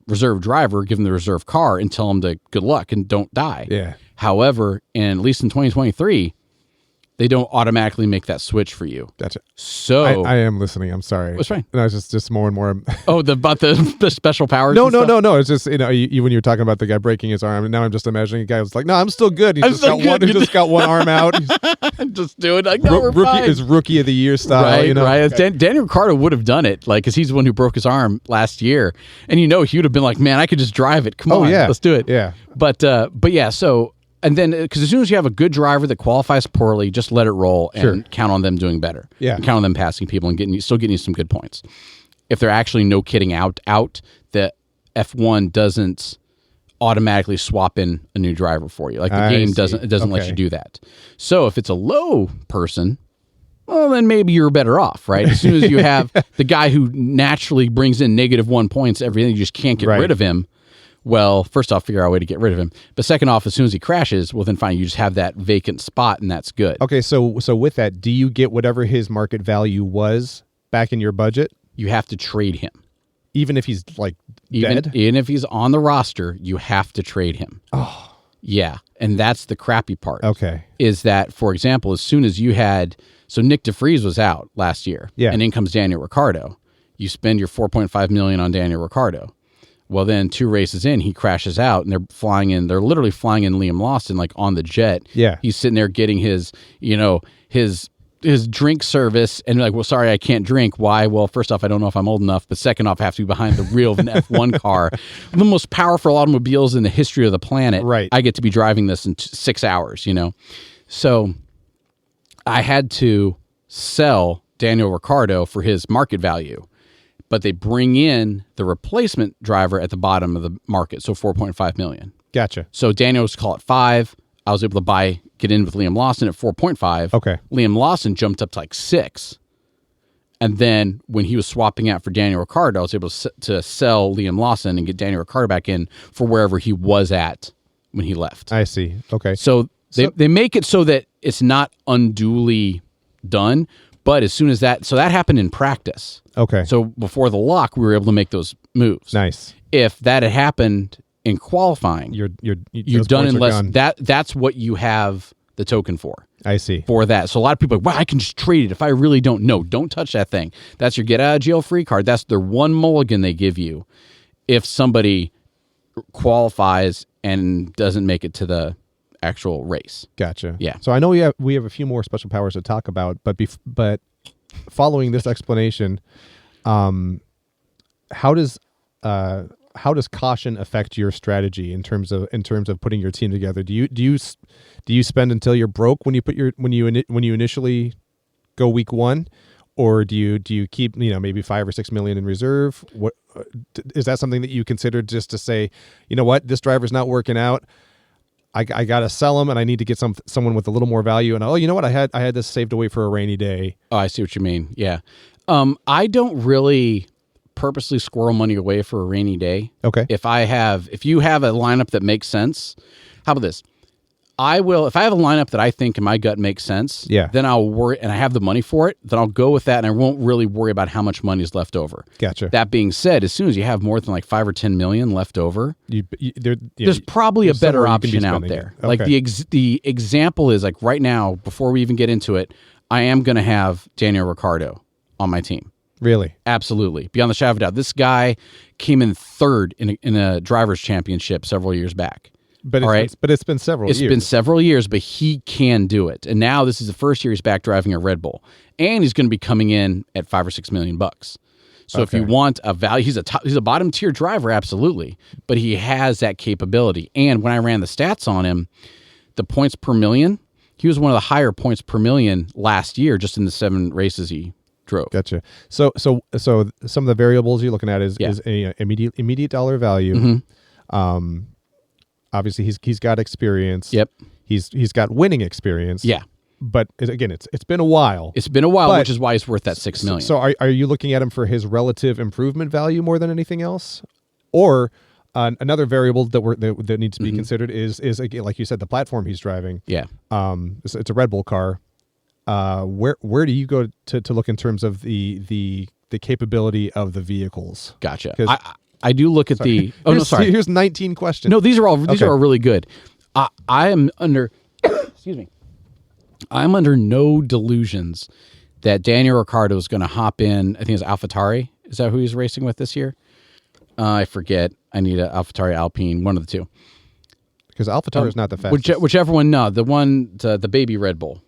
reserve driver, give them the reserve car, and tell them to good luck and don't die. Yeah. However, at least in 2023, they don't automatically make that switch for you. Gotcha. So I am listening. I'm sorry. What's right? No, it's just more and more. Oh, about the special powers? No. It's just you when you were talking about the guy breaking his arm, and now I'm just imagining a guy who's like, "No, I'm still good." He's just got one arm out. He's just doing like, no, we're fine. Is rookie of the year style, right? Right. Okay. Daniel Ricciardo would have done it, because he's the one who broke his arm last year, and he would have been like, "Man, I could just drive it. Come on, let's do it." Yeah. But yeah, so. And then, because as soon as you have a good driver that qualifies poorly, just let it roll and count on them doing better. Yeah. And count on them passing people and still getting you some good points. If they're actually no kidding out, the F1 doesn't automatically swap in a new driver for you. Like the game doesn't let you do that. So if it's a low person, well, then maybe you're better off, right? As soon as you have the guy who naturally brings in -1 points, everything, you just can't get rid of him. Well, first off, figure out a way to get rid of him. But second off, as soon as he crashes, well, then fine, you just have that vacant spot, and that's good. Okay, so with that, do you get whatever his market value was back in your budget? You have to trade him. Even if he's, dead? Even if he's on the roster, you have to trade him. Oh. Yeah, and that's the crappy part. Okay. Is that, for example, as soon as you had, so Nick DeVries was out last year, and in comes Daniel Ricciardo. You spend your $4.5 million on Daniel Ricciardo. Well, then 2 races in, he crashes out, and they're literally flying in Liam Lawson, like on the jet. Yeah. He's sitting there getting his drink service, and like, well, sorry, I can't drink. Why? Well, first off, I don't know if I'm old enough, but second off, I have to be behind the wheel of an F1 car, the most powerful automobiles in the history of the planet. Right. I get to be driving this in 6 hours, So I had to sell Daniel Ricciardo for his market value, but they bring in the replacement driver at the bottom of the market, so $4.5 million. Gotcha. So Daniel's call it 5. I was able to get in with Liam Lawson at 4.5. Okay. Liam Lawson jumped up to like 6. And then when he was swapping out for Daniel Ricciardo, I was able to sell Liam Lawson and get Daniel Ricciardo back in for wherever he was at when he left. I see. Okay. So they make it so that it's not unduly done, but as soon as that happened in practice. Okay. So before the lock, we were able to make those moves. Nice. If that had happened in qualifying, you're done unless that's what you have the token for. I see. For that. So a lot of people are like, wow, I can just trade it if I really don't know. Don't touch that thing. That's your get out of jail free card. That's their one mulligan they give you if somebody qualifies and doesn't make it to the actual race. Gotcha. Yeah. So I know we have a few more special powers to talk about, but following this explanation, how does caution affect your strategy in terms of putting your team together? Do you spend until you're broke when you initially go week 1, or do you keep maybe $5 or $6 million in reserve? What is that something that you consider, just to say, you know what, this driver's not working out, I got to sell him, and I need to get someone with a little more value, and you know what, I had this saved away for a rainy day. Oh, I see what you mean. Yeah. I don't really purposely squirrel money away for a rainy day. Okay. If you have a lineup that makes sense, how about this? I will, if I have a lineup that I think in my gut makes sense, then I'll worry, and I have the money for it, then I'll go with that, and I won't really worry about how much money is left over. Gotcha. That being said, as soon as you have more than like 5 or 10 million left over, there's probably a better option out there. Okay. Like the example is, like, right now, before we even get into it, I am going to have Daniel Ricciardo on my team. Really? Absolutely. Beyond the shadow of a doubt. This guy came in 3rd in a driver's championship several years back. But it's been several years. It's been several years, but he can do it. And now this is the first year he's back driving a Red Bull. And he's going to be coming in at $5 or $6 million. So if you want a value, he's a bottom tier driver, absolutely. But he has that capability. And when I ran the stats on him, the points per million, he was one of the higher points per million last year, just in the 7 races he drove. Gotcha. So some of the variables you're looking at is a immediate dollar value. Mm-hmm. Obviously he's got experience. Yep. He's got winning experience. Yeah. But again, it's been a while. It's been a while, which is why he's worth that $6 million. So are you looking at him for his relative improvement value more than anything else? Or another variable that needs to be considered is again, like you said, the platform he's driving. Yeah. It's a Red Bull car. Where do you go to look in terms of the capability of the vehicles? Gotcha. I do look at the. Oh, no, sorry. Here's 19 questions. No, these are all really good. I am under. Excuse me. I'm under no delusions that Daniel Ricciardo is going to hop in. I think it's AlphaTauri. Is that who he's racing with this year? I forget. I need an AlphaTauri Alpine, one of the two. Because AlphaTauri is not the fastest. Whichever one. No, the baby Red Bull.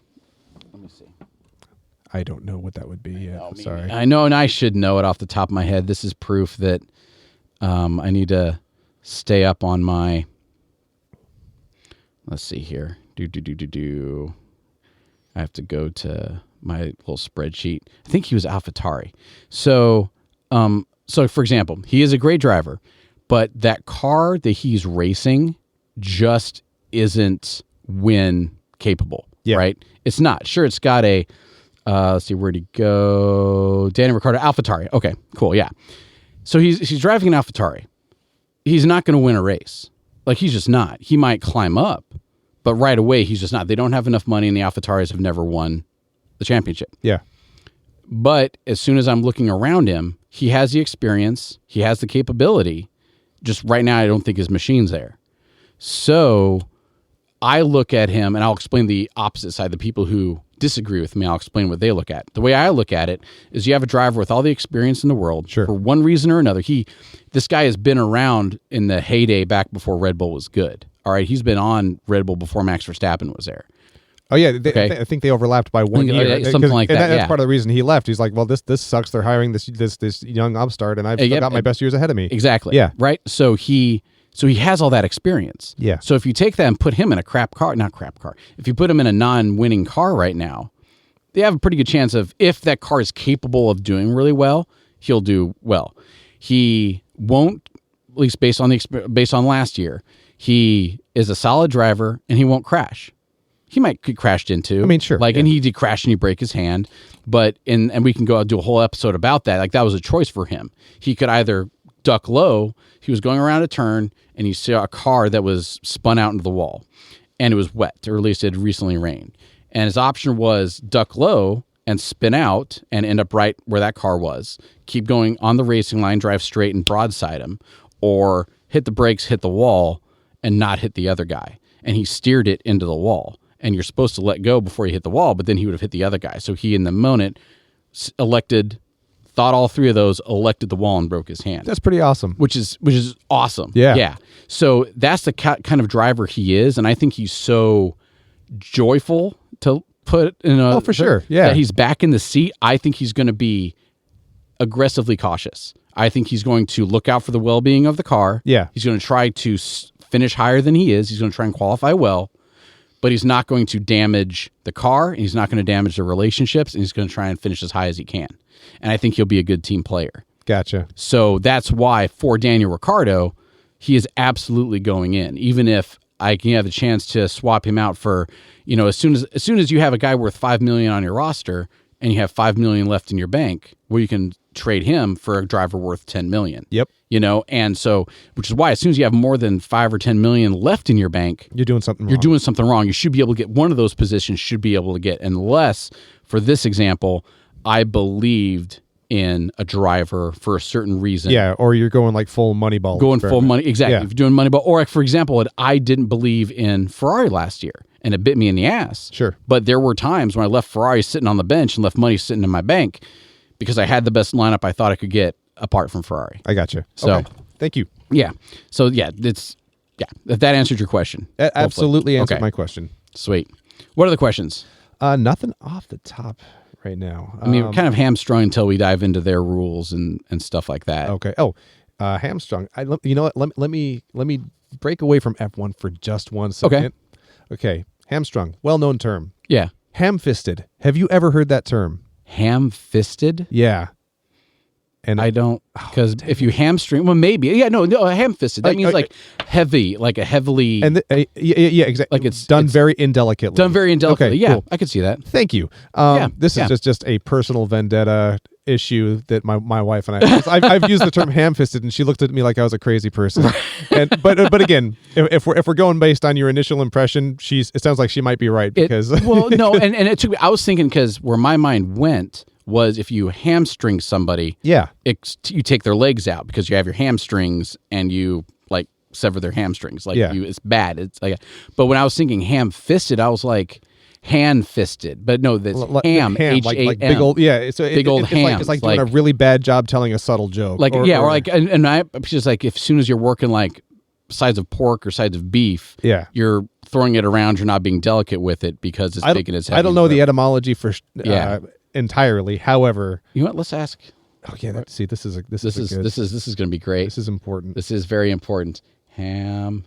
Let me see. I don't know what that would be yet. Sorry. I know, and I should know it off the top of my head. This is proof that I need to stay up on my. Let's see here. I have to go to my little spreadsheet. I think he was AlphaTauri. So for example, he is a great driver, but that car that he's racing just isn't win capable. Yeah. Right? It's not. Sure, it's got a. Let's see, where'd he go? Daniel Ricciardo, AlphaTauri. Okay, cool. Yeah. So he's driving an AlphaTauri. He's not going to win a race. Like, he's just not. He might climb up, but right away he's just not. They don't have enough money, and the AlphaTauris have never won the championship. Yeah. But as soon as I'm looking around him, he has the experience, he has the capability. Just right now, I don't think his machine's there. So I look at him, and I'll explain the opposite side. The people who disagree with me, I'll explain what they look at. The way I look at it is you have a driver with all the experience in the world. Sure. For one reason or another. This guy has been around in the heyday back before Red Bull was good. All right, he's been on Red Bull before Max Verstappen was there. Oh yeah, I think they overlapped by 1 year, something like that. That's part of the reason he left. He's like, well, this sucks. They're hiring this young upstart, and I've still got my best years ahead of me. Exactly. Yeah. Right. So he has all that experience. Yeah. So if you take that and put him in a if you put him in a non-winning car right now, they have a pretty good chance of, if that car is capable of doing really well, he'll do well. He won't, at least based on last year. He is a solid driver, and he won't crash. He might get crashed into. I mean, sure. And he did crash and he break his hand. But and we can go do a whole episode about that. Like, that was a choice for him. He could either duck low. He was going around a turn, and he saw a car that was spun out into the wall, and it was wet, or at least it had recently rained. And his option was duck low and spin out and end up right where that car was. Keep going on the racing line, drive straight and broadside him, or hit the brakes, hit the wall, and not hit the other guy. And he steered it into the wall. And you're supposed to let go before you hit the wall, but then he would have hit the other guy. So he, in the moment, thought all three of those, elected the wall, and broke his hand. That's pretty awesome. Which is awesome. Yeah. Yeah. So that's the kind of driver he is, and I think he's so joyful to put in a... Oh, for sure. Yeah. That he's back in the seat. I think he's going to be aggressively cautious. I think he's going to look out for the well-being of the car. Yeah. He's going to try to finish higher than he is. He's going to try and qualify well. But he's not going to damage the car, and he's not going to damage the relationships, and he's going to try and finish as high as he can. And I think he'll be a good team player. Gotcha. So that's why, for Daniel Ricciardo, he is absolutely going in. Even if I can have a chance to swap him out for, as soon as you have a guy worth $5 million on your roster and you have $5 million left in your bank, well, you can trade him for a driver worth $10 million. Yep. And so, which is why as soon as you have more than 5 or 10 million left in your bank, you're doing something wrong. You're doing something wrong. You should be able to get one of those positions, should be able to get, unless, for this example, I believed in a driver for a certain reason. Yeah, or you're going like full Moneyball. Going full money, exactly. Yeah. If you're doing Moneyball, or like, for example, I didn't believe in Ferrari last year, and it bit me in the ass. Sure. But there were times when I left Ferrari sitting on the bench and left money sitting in my bank because I had the best lineup I thought I could get apart from Ferrari. I got you. So, okay. Thank you. Yeah. So yeah, if that answered your question. That absolutely answered my question. Sweet. What are the questions? Nothing off the top right now. I mean, we're kind of hamstrung until we dive into their rules and stuff like that. Okay. Oh, hamstrung. You know what? Let me break away from F1 for just 1 second. Okay. Hamstrung. Well-known term. Yeah. Ham-fisted. Have you ever heard that term? Ham-fisted? Yeah. And I don't, because if you hamstring, well, maybe. Yeah, no, ham-fisted. That means like heavy, like a heavily. And yeah, exactly. Like it's done very indelicately. Done very indelicately. Okay, yeah, cool. I could see that. Thank you. This is just a personal vendetta issue that my wife and I've used the term ham-fisted, and she looked at me like I was a crazy person. But again, if we're going based on your initial impression, it sounds like she might be right because no, and it took me. I was thinking, because where my mind went was, if you hamstring somebody, you take their legs out because you have your hamstrings and you like sever their hamstrings. Like it's bad. It's like, but when I was thinking ham-fisted, I was like hand-fisted. But no, that's ham, H-A-M. Like big old, big old ham. It's like doing a really bad job telling a subtle joke. Like, or like, and I just like, if as soon as you're working like sides of pork or sides of beef, you're throwing it around, you're not being delicate with it because it's big and it's heavy. I don't know the etymology for entirely. However, you know what? Let's ask. Oh yeah, this is going to be great. This is important. This is very important. Let's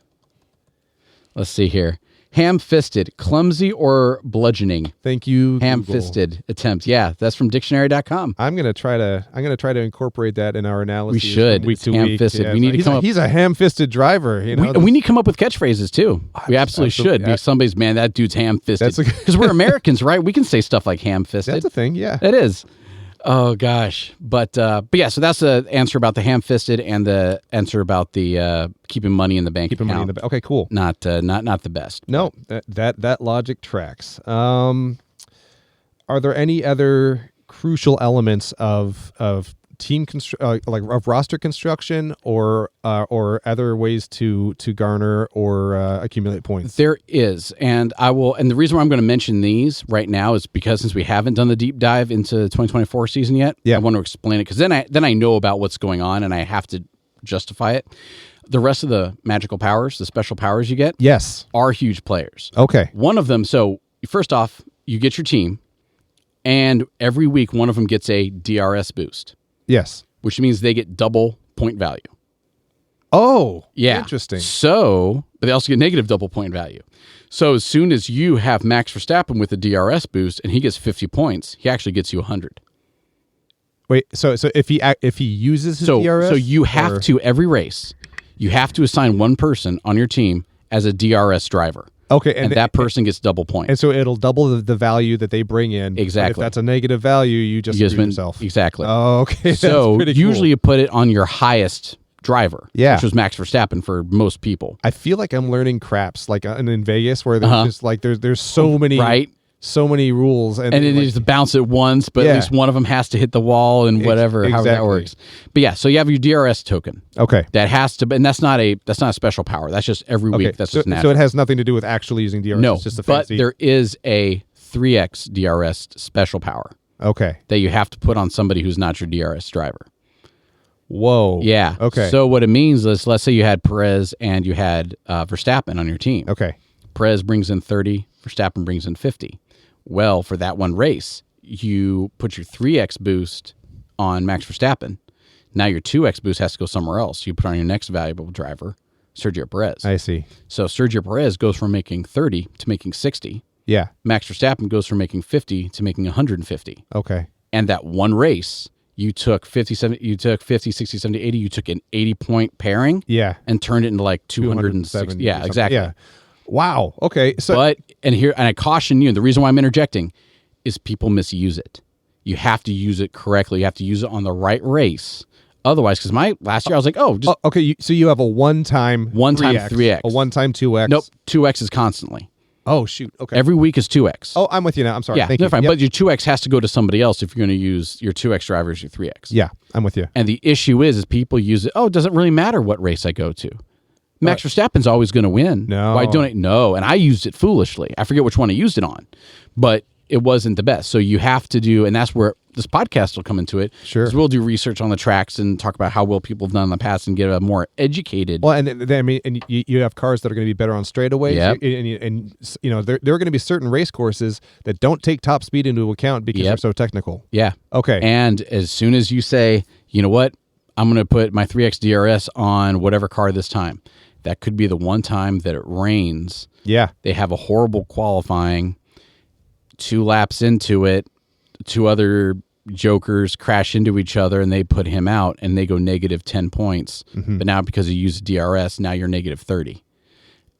see here. Ham-fisted, clumsy or bludgeoning. Thank you. Ham-fisted attempt. Yeah, that's from dictionary.com. I'm gonna try to incorporate that in our analysis. We should. Week to week. Ham-fisted. We need to come up. He's a ham-fisted driver. You know, we need to come up with catchphrases too. We absolutely should. Because somebody's, man, that dude's ham-fisted. Because we're Americans, right? We can say stuff like ham-fisted. That's a thing. Yeah, it is. Oh gosh, but yeah. So that's the answer about the ham-fisted, and the answer about the keeping money in the bank. Keeping money in the bank. Okay, cool. Not the best. No, that logic tracks. Are there any other crucial elements of team like of roster construction or other ways to garner or accumulate points? There is, and the reason why I'm going to mention these right now is because since we haven't done the deep dive into the 2024 season yet, I want to explain it because then I know about what's going on and I have to justify it. The rest of the magical powers, the special powers you get, are huge players. Okay. One of them, so first off, you get your team, and every week one of them gets a DRS boost. Yes. Which means they get double point value. Oh, yeah. Interesting. So, but they also get negative double point value. So as soon as you have Max Verstappen with a DRS boost and he gets 50 points, he actually gets you 100. Wait, so if he uses his DRS? So you have to, every race, you have to assign one person on your team as a DRS driver. Okay. And that person gets double points. And so it'll double the value that they bring in. Exactly. If that's a negative value, you just use yourself. Exactly. Oh, okay. So usually you put it on your highest driver, which was Max Verstappen for most people. I feel like I'm learning craps like in Vegas where there's just like there's so many so many rules and it is to bounce it once, but at least one of them has to hit the wall and whatever how that works. But yeah, so you have your DRS token. Okay, that has to, and that's not a special power. That's just every week. That's just natural. So it has nothing to do with actually using DRS. No, it's just a fancy... but there is a 3x DRS special power. Okay, that you have to put on somebody who's not your DRS driver. Whoa. Yeah. Okay. So what it means is, let's say you had Perez and you had Verstappen on your team. Okay. Perez brings in 30, Verstappen brings in 50. Well, for that one race, you put your 3x boost on Max Verstappen. Now your 2x boost has to go somewhere else. You put on your next valuable driver, Sergio Perez. I see. So Sergio Perez goes from making 30 to making 60. Yeah. Max Verstappen goes from making 50 to making 150. Okay. And that one race, you took 50, 60, 70, 80. You took an 80-point pairing. Yeah. And turned it into like 260. Yeah, exactly. Yeah. Wow. Okay. So, and I caution you, and the reason why I'm interjecting is people misuse it. You have to use it correctly. You have to use it on the right race. Otherwise, because last year I was like, okay. So you have a one-time 3x, a one-time 2x. Nope, 2x is constantly. Oh shoot. Okay. Every week is 2x. Oh, I'm with you now. I'm sorry. Yeah, Thank you. Fine. Yep. But your 2x has to go to somebody else if you're going to use your 2x driver as your 3x. Yeah, I'm with you. And the issue is people use it. Oh, it doesn't really matter what race I go to. Max Verstappen's always going to win. No. Why don't I? No. And I used it foolishly. I forget which one I used it on, but it wasn't the best. So you have to do, and that's where this podcast will come into it. Sure. Because we'll do research on the tracks and talk about how well people have done in the past and get a more educated. Well, and I mean, and you have cars that are going to be better on straightaways. Yep. And you know, there are going to be certain race courses that don't take top speed into account because they're so technical. Yeah. Okay. And as soon as you say, you know what, I'm going to put my 3X DRS on whatever car this time. That could be the one time that it rains. Yeah. They have a horrible qualifying. 2 laps into it, 2 other jokers crash into each other and they put him out and they go negative 10 points. Mm-hmm. But now because you used DRS, now you're negative 30.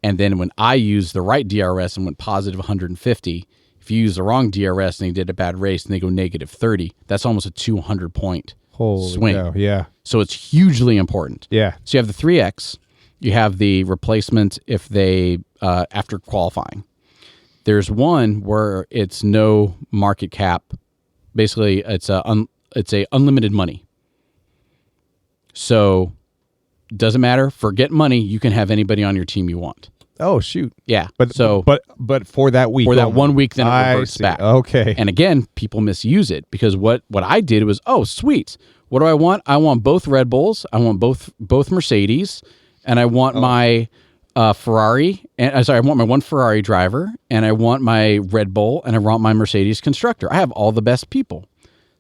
And then when I used the right DRS and went positive 150, if you use the wrong DRS and they did a bad race and they go negative 30, that's almost a 200 point swing. Cow. Yeah. So it's hugely important. Yeah. So you have the 3X. You have the replacement if they after qualifying. There's one where it's no market cap. Basically, it's a unlimited money. So doesn't matter. Forget money. You can have anybody on your team you want. Oh shoot! Yeah. But for that week, for that 1 week, then it reverts back. Okay. And again, people misuse it because what I did was, oh sweet, what do I want? I want both Red Bulls. I want both Mercedes. And I want my Ferrari, and I want my one Ferrari driver, and I want my Red Bull, and I want my Mercedes constructor. I have all the best people.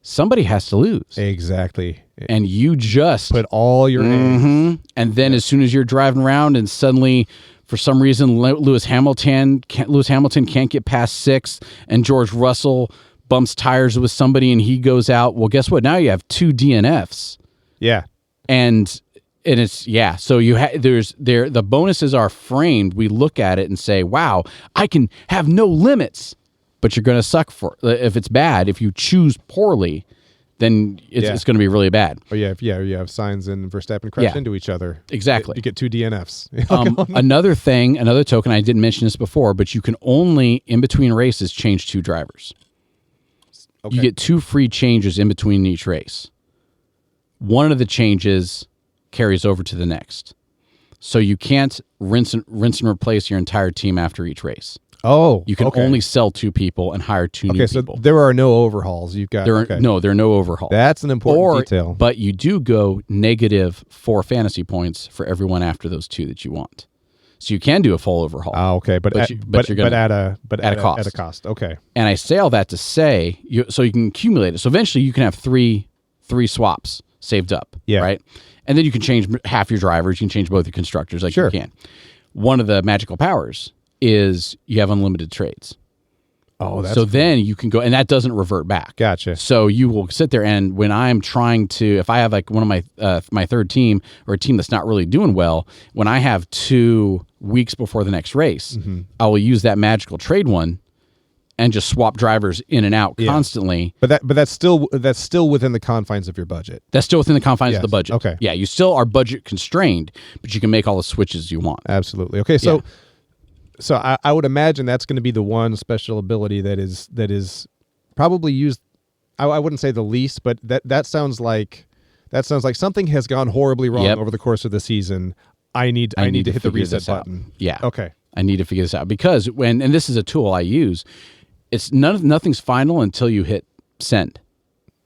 Somebody has to lose. Exactly. And you just put all your eggs. And then as soon as you're driving around and suddenly, for some reason, Lewis Hamilton can't get past 6th, and George Russell bumps tires with somebody and he goes out. Well, guess what? Now you have 2 DNFs. Yeah. And it's, so you the bonuses are framed. We look at it and say, wow, I can have no limits, but you're going to suck if it's bad. If you choose poorly, then it's going to be really bad. Oh yeah. You have Sainz and Verstappen crash into each other. Exactly. You get 2 DNFs. Another token, I didn't mention this before, but you can only in between races change 2 drivers. Okay. You get 2 free changes in between each race. one of the changes carries over to the next. So you can't rinse and replace your entire team after each race. Oh, you can only sell 2 people and hire 2 new people. So there are no overhauls. You've got there are no overhauls. That's an important detail. But you do go negative 4 fantasy points for everyone after those 2 that you want. So you can do a full overhaul. Oh, okay, but at a cost. At a cost. Okay. And I say all that to say, so you can accumulate it. So eventually you can have three swaps saved up. Yeah. Right. And then you can change half your drivers. You can change both your constructors. Like you can. One of the magical powers is you have unlimited trades. Oh, that's so cool. Then you can go, and that doesn't revert back. Gotcha. So you will sit there, and when I'm trying to, if I have like one of my third team or a team that's not really doing well, when I have 2 weeks before the next race, I will use that magical trade one and just swap drivers in and out constantly. But that's still within the confines of your budget. That's still within the confines of the budget. Okay. Yeah, you still are budget constrained, but you can make all the switches you want. Absolutely. Okay, so. Yeah. So I would imagine that's going to be the one special ability that is probably used. I wouldn't say the least, but that sounds like something has gone horribly wrong over the course of the season. I need to hit the reset button. Yeah. Okay. I need to figure this out because and this is a tool I use. It's nothing's final until you hit send.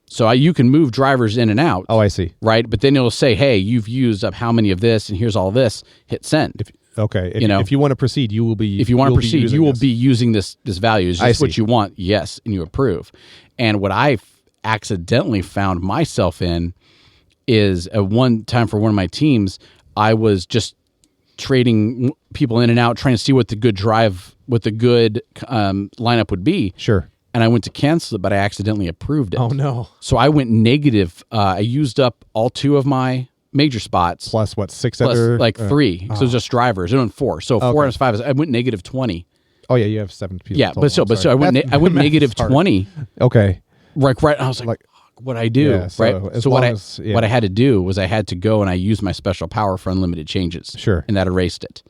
So you can move drivers in and out. Oh, I see. Right, but then it'll say, "Hey, you've used up how many of this, and here's all this. Hit send." Okay. If you want to proceed, you will be. If you want to proceed, you will be using this value. Is this what you want? Yes, and you approve. And what I accidentally found myself in is at one time for one of my teams, I was just trading people in and out, trying to see what the good lineup would be. Sure. And I went to cancel it, but I accidentally approved it. Oh no! So I went negative. I used up all 2 of my major spots. Plus what, 6 plus other? Like 3. So it was just drivers. It went 4. So 4 times 5 is, I went negative 20. Oh yeah, you have 7 people. Yeah, but so I went negative 20. Okay. Right. I was like what I do, yeah, right? So what I had to do was I had to go and I used my special power for unlimited changes. Sure. And that erased it.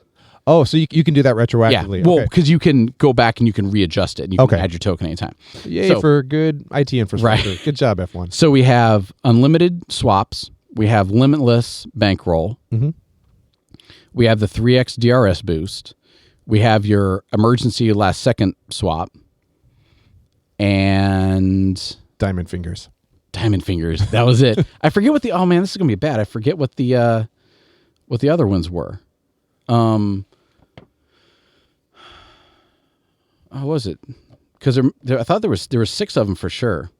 Oh, so you can do that retroactively. Yeah. Well, because you can go back and you can readjust it. And you can add your token anytime. Yay for good IT infrastructure. Right. Good job, F1. So we have unlimited swaps. We have limitless bankroll. Mm-hmm. We have the 3x DRS boost. We have your emergency last second swap. And Diamond fingers. That was it. I forget what this is going to be bad. I forget what the other ones were. How was it? Because I thought there were 6 of them for sure.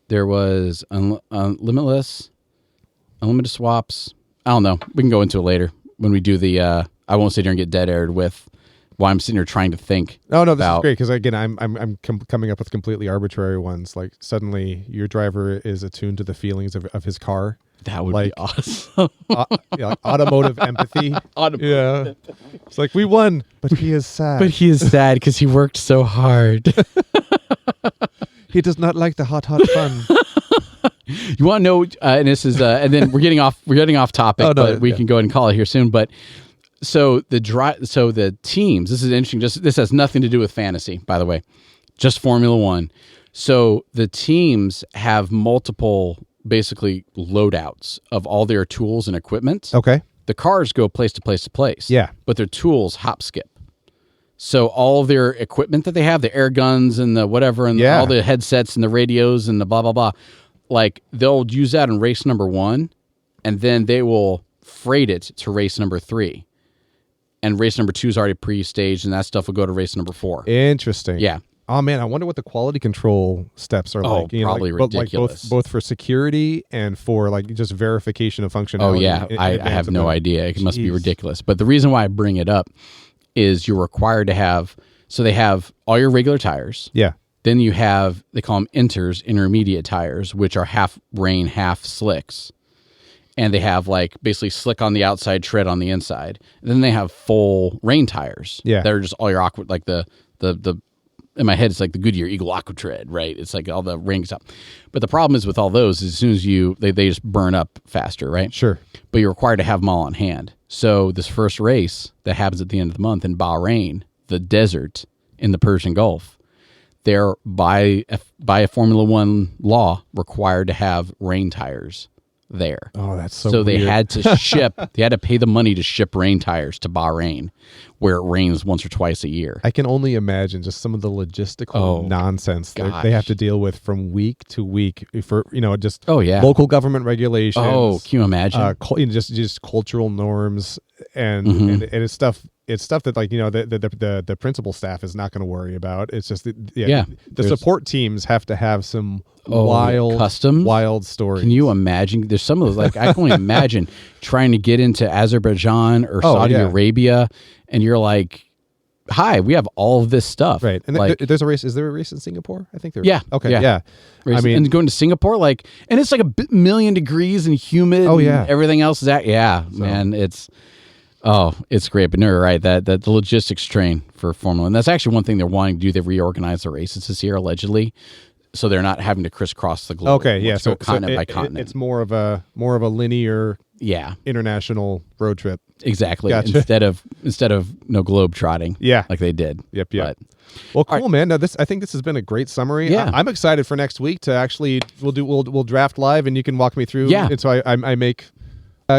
There was limitless, unlimited swaps. I don't know. We can go into it later when we do the. I won't sit here and get dead aired with why I'm sitting here trying to think. Oh no, this is great because again, I'm coming up with completely arbitrary ones. Like suddenly your driver is attuned to the feelings of his car. That would be awesome. Like automotive empathy. It's like we won, but he is sad. But he is sad because he worked so hard. He does not like the hot fun. You want to know? And this is, and then we're getting off topic, but we can go ahead and call it here soon. But so the teams. This is interesting. This has nothing to do with fantasy, by the way. Just Formula One. So the teams have multiple, basically, loadouts of all their tools and equipment. Okay. The cars go place to place to place. Yeah. But their tools hop skip. So all of their equipment that they have, the air guns and the whatever, and all the headsets and the radios and the blah, blah, blah, like they'll use that in race number 1, and then they will freight it to race number 3. And race number 2 is already pre-staged, and that stuff will go to race number 4. Interesting. Yeah. Oh man, I wonder what the quality control steps are like. Probably ridiculous. Both for security and for like just verification of functionality. Oh yeah, I have no idea. It must be ridiculous. But the reason why I bring it up is you're required to have. So they have all your regular tires. Yeah. Then you have, they call them intermediate tires, which are half rain, half slicks. And they have like basically slick on the outside, tread on the inside. And then they have full rain tires. Yeah. That are just all your aqua, like the in my head, it's like the Goodyear Eagle Aqua Tread, right? It's like all the rings up. But the problem is with all those, as soon as they just burn up faster, right? Sure. But you're required to have them all on hand. So this first race that happens at the end of the month in Bahrain, the desert in the Persian Gulf, they're by a Formula One law required to have rain tires there. Oh, that's so So weird. they had to ship. They had to pay the money to ship rain tires to Bahrain, where it rains once or twice a year. I can only imagine just some of the logistical nonsense that they have to deal with from week to week for just local government regulations. Oh, can you imagine? Just cultural norms and it's stuff. It's stuff that the principal staff is not going to worry about. It's just the support teams have to have some wild stories. Can you imagine? There's some of those I can only imagine trying to get into Azerbaijan or Saudi Arabia, and you're like, "Hi, we have all of this stuff." Right, and there's a race. Is there a race in Singapore? I think there. Yeah. Okay. Yeah. I mean, and going to Singapore, and it's like a million degrees and humid. Oh yeah. And everything else is man, it's. Oh, it's great, but no, you're right. That the logistics train for Formula One. That's actually one thing they're wanting to do. They reorganize the races this year, allegedly, so they're not having to crisscross the globe. Okay, yeah. So continent by continent. It's more of a linear, international road trip. Exactly. Gotcha. Instead of no globe trotting. Yeah, like they did. Yep. But, well, cool, right. Man. Now I think this has been a great summary. Yeah. I'm excited for next week to actually we'll draft live, and you can walk me through. Yeah. And so I make.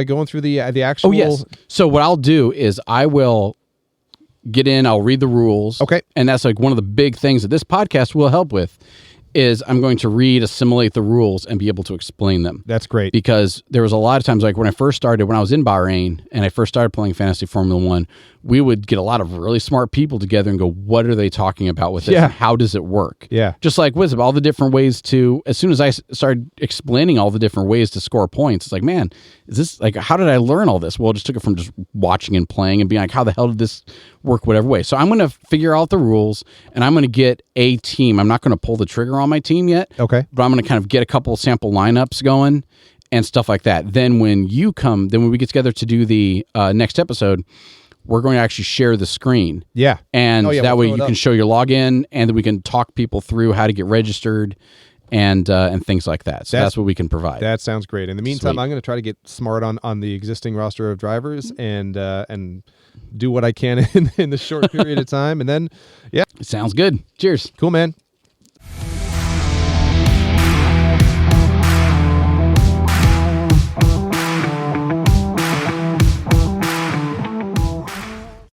Going through the actual. Oh yes. So what I'll do is I will get in. I'll read the rules. Okay. And that's one of the big things that this podcast will help with. Is I'm going to read, assimilate the rules, and be able to explain them. That's great. Because there was a lot of times, when I first started, when I was in Bahrain, and I first started playing Fantasy Formula One, we would get a lot of really smart people together and go, what are they talking about with this? Yeah. And how does it work? Yeah. Just like Wisdom, all the different ways to, as soon as I started explaining all the different ways to score points, it's like, man, is this, how did I learn all this? Well, I just took it from just watching and playing and being like, how the hell did this work whatever way? So I'm going to figure out the rules, and I'm going to get a team. I'm not going to pull the trigger on my team yet. Okay. But I'm going to kind of get a couple sample lineups going and stuff like that. Then when we get together to do the next episode, we're going to actually share the screen. Yeah. And that way you can show your login, and then we can talk people through how to get registered and things like that. So that's what we can provide. That sounds great. In the meantime, Sweet. I'm going to try to get smart on the existing roster of drivers and do what I can in the short period of time. And then, Sounds good. Cheers. Cool, man.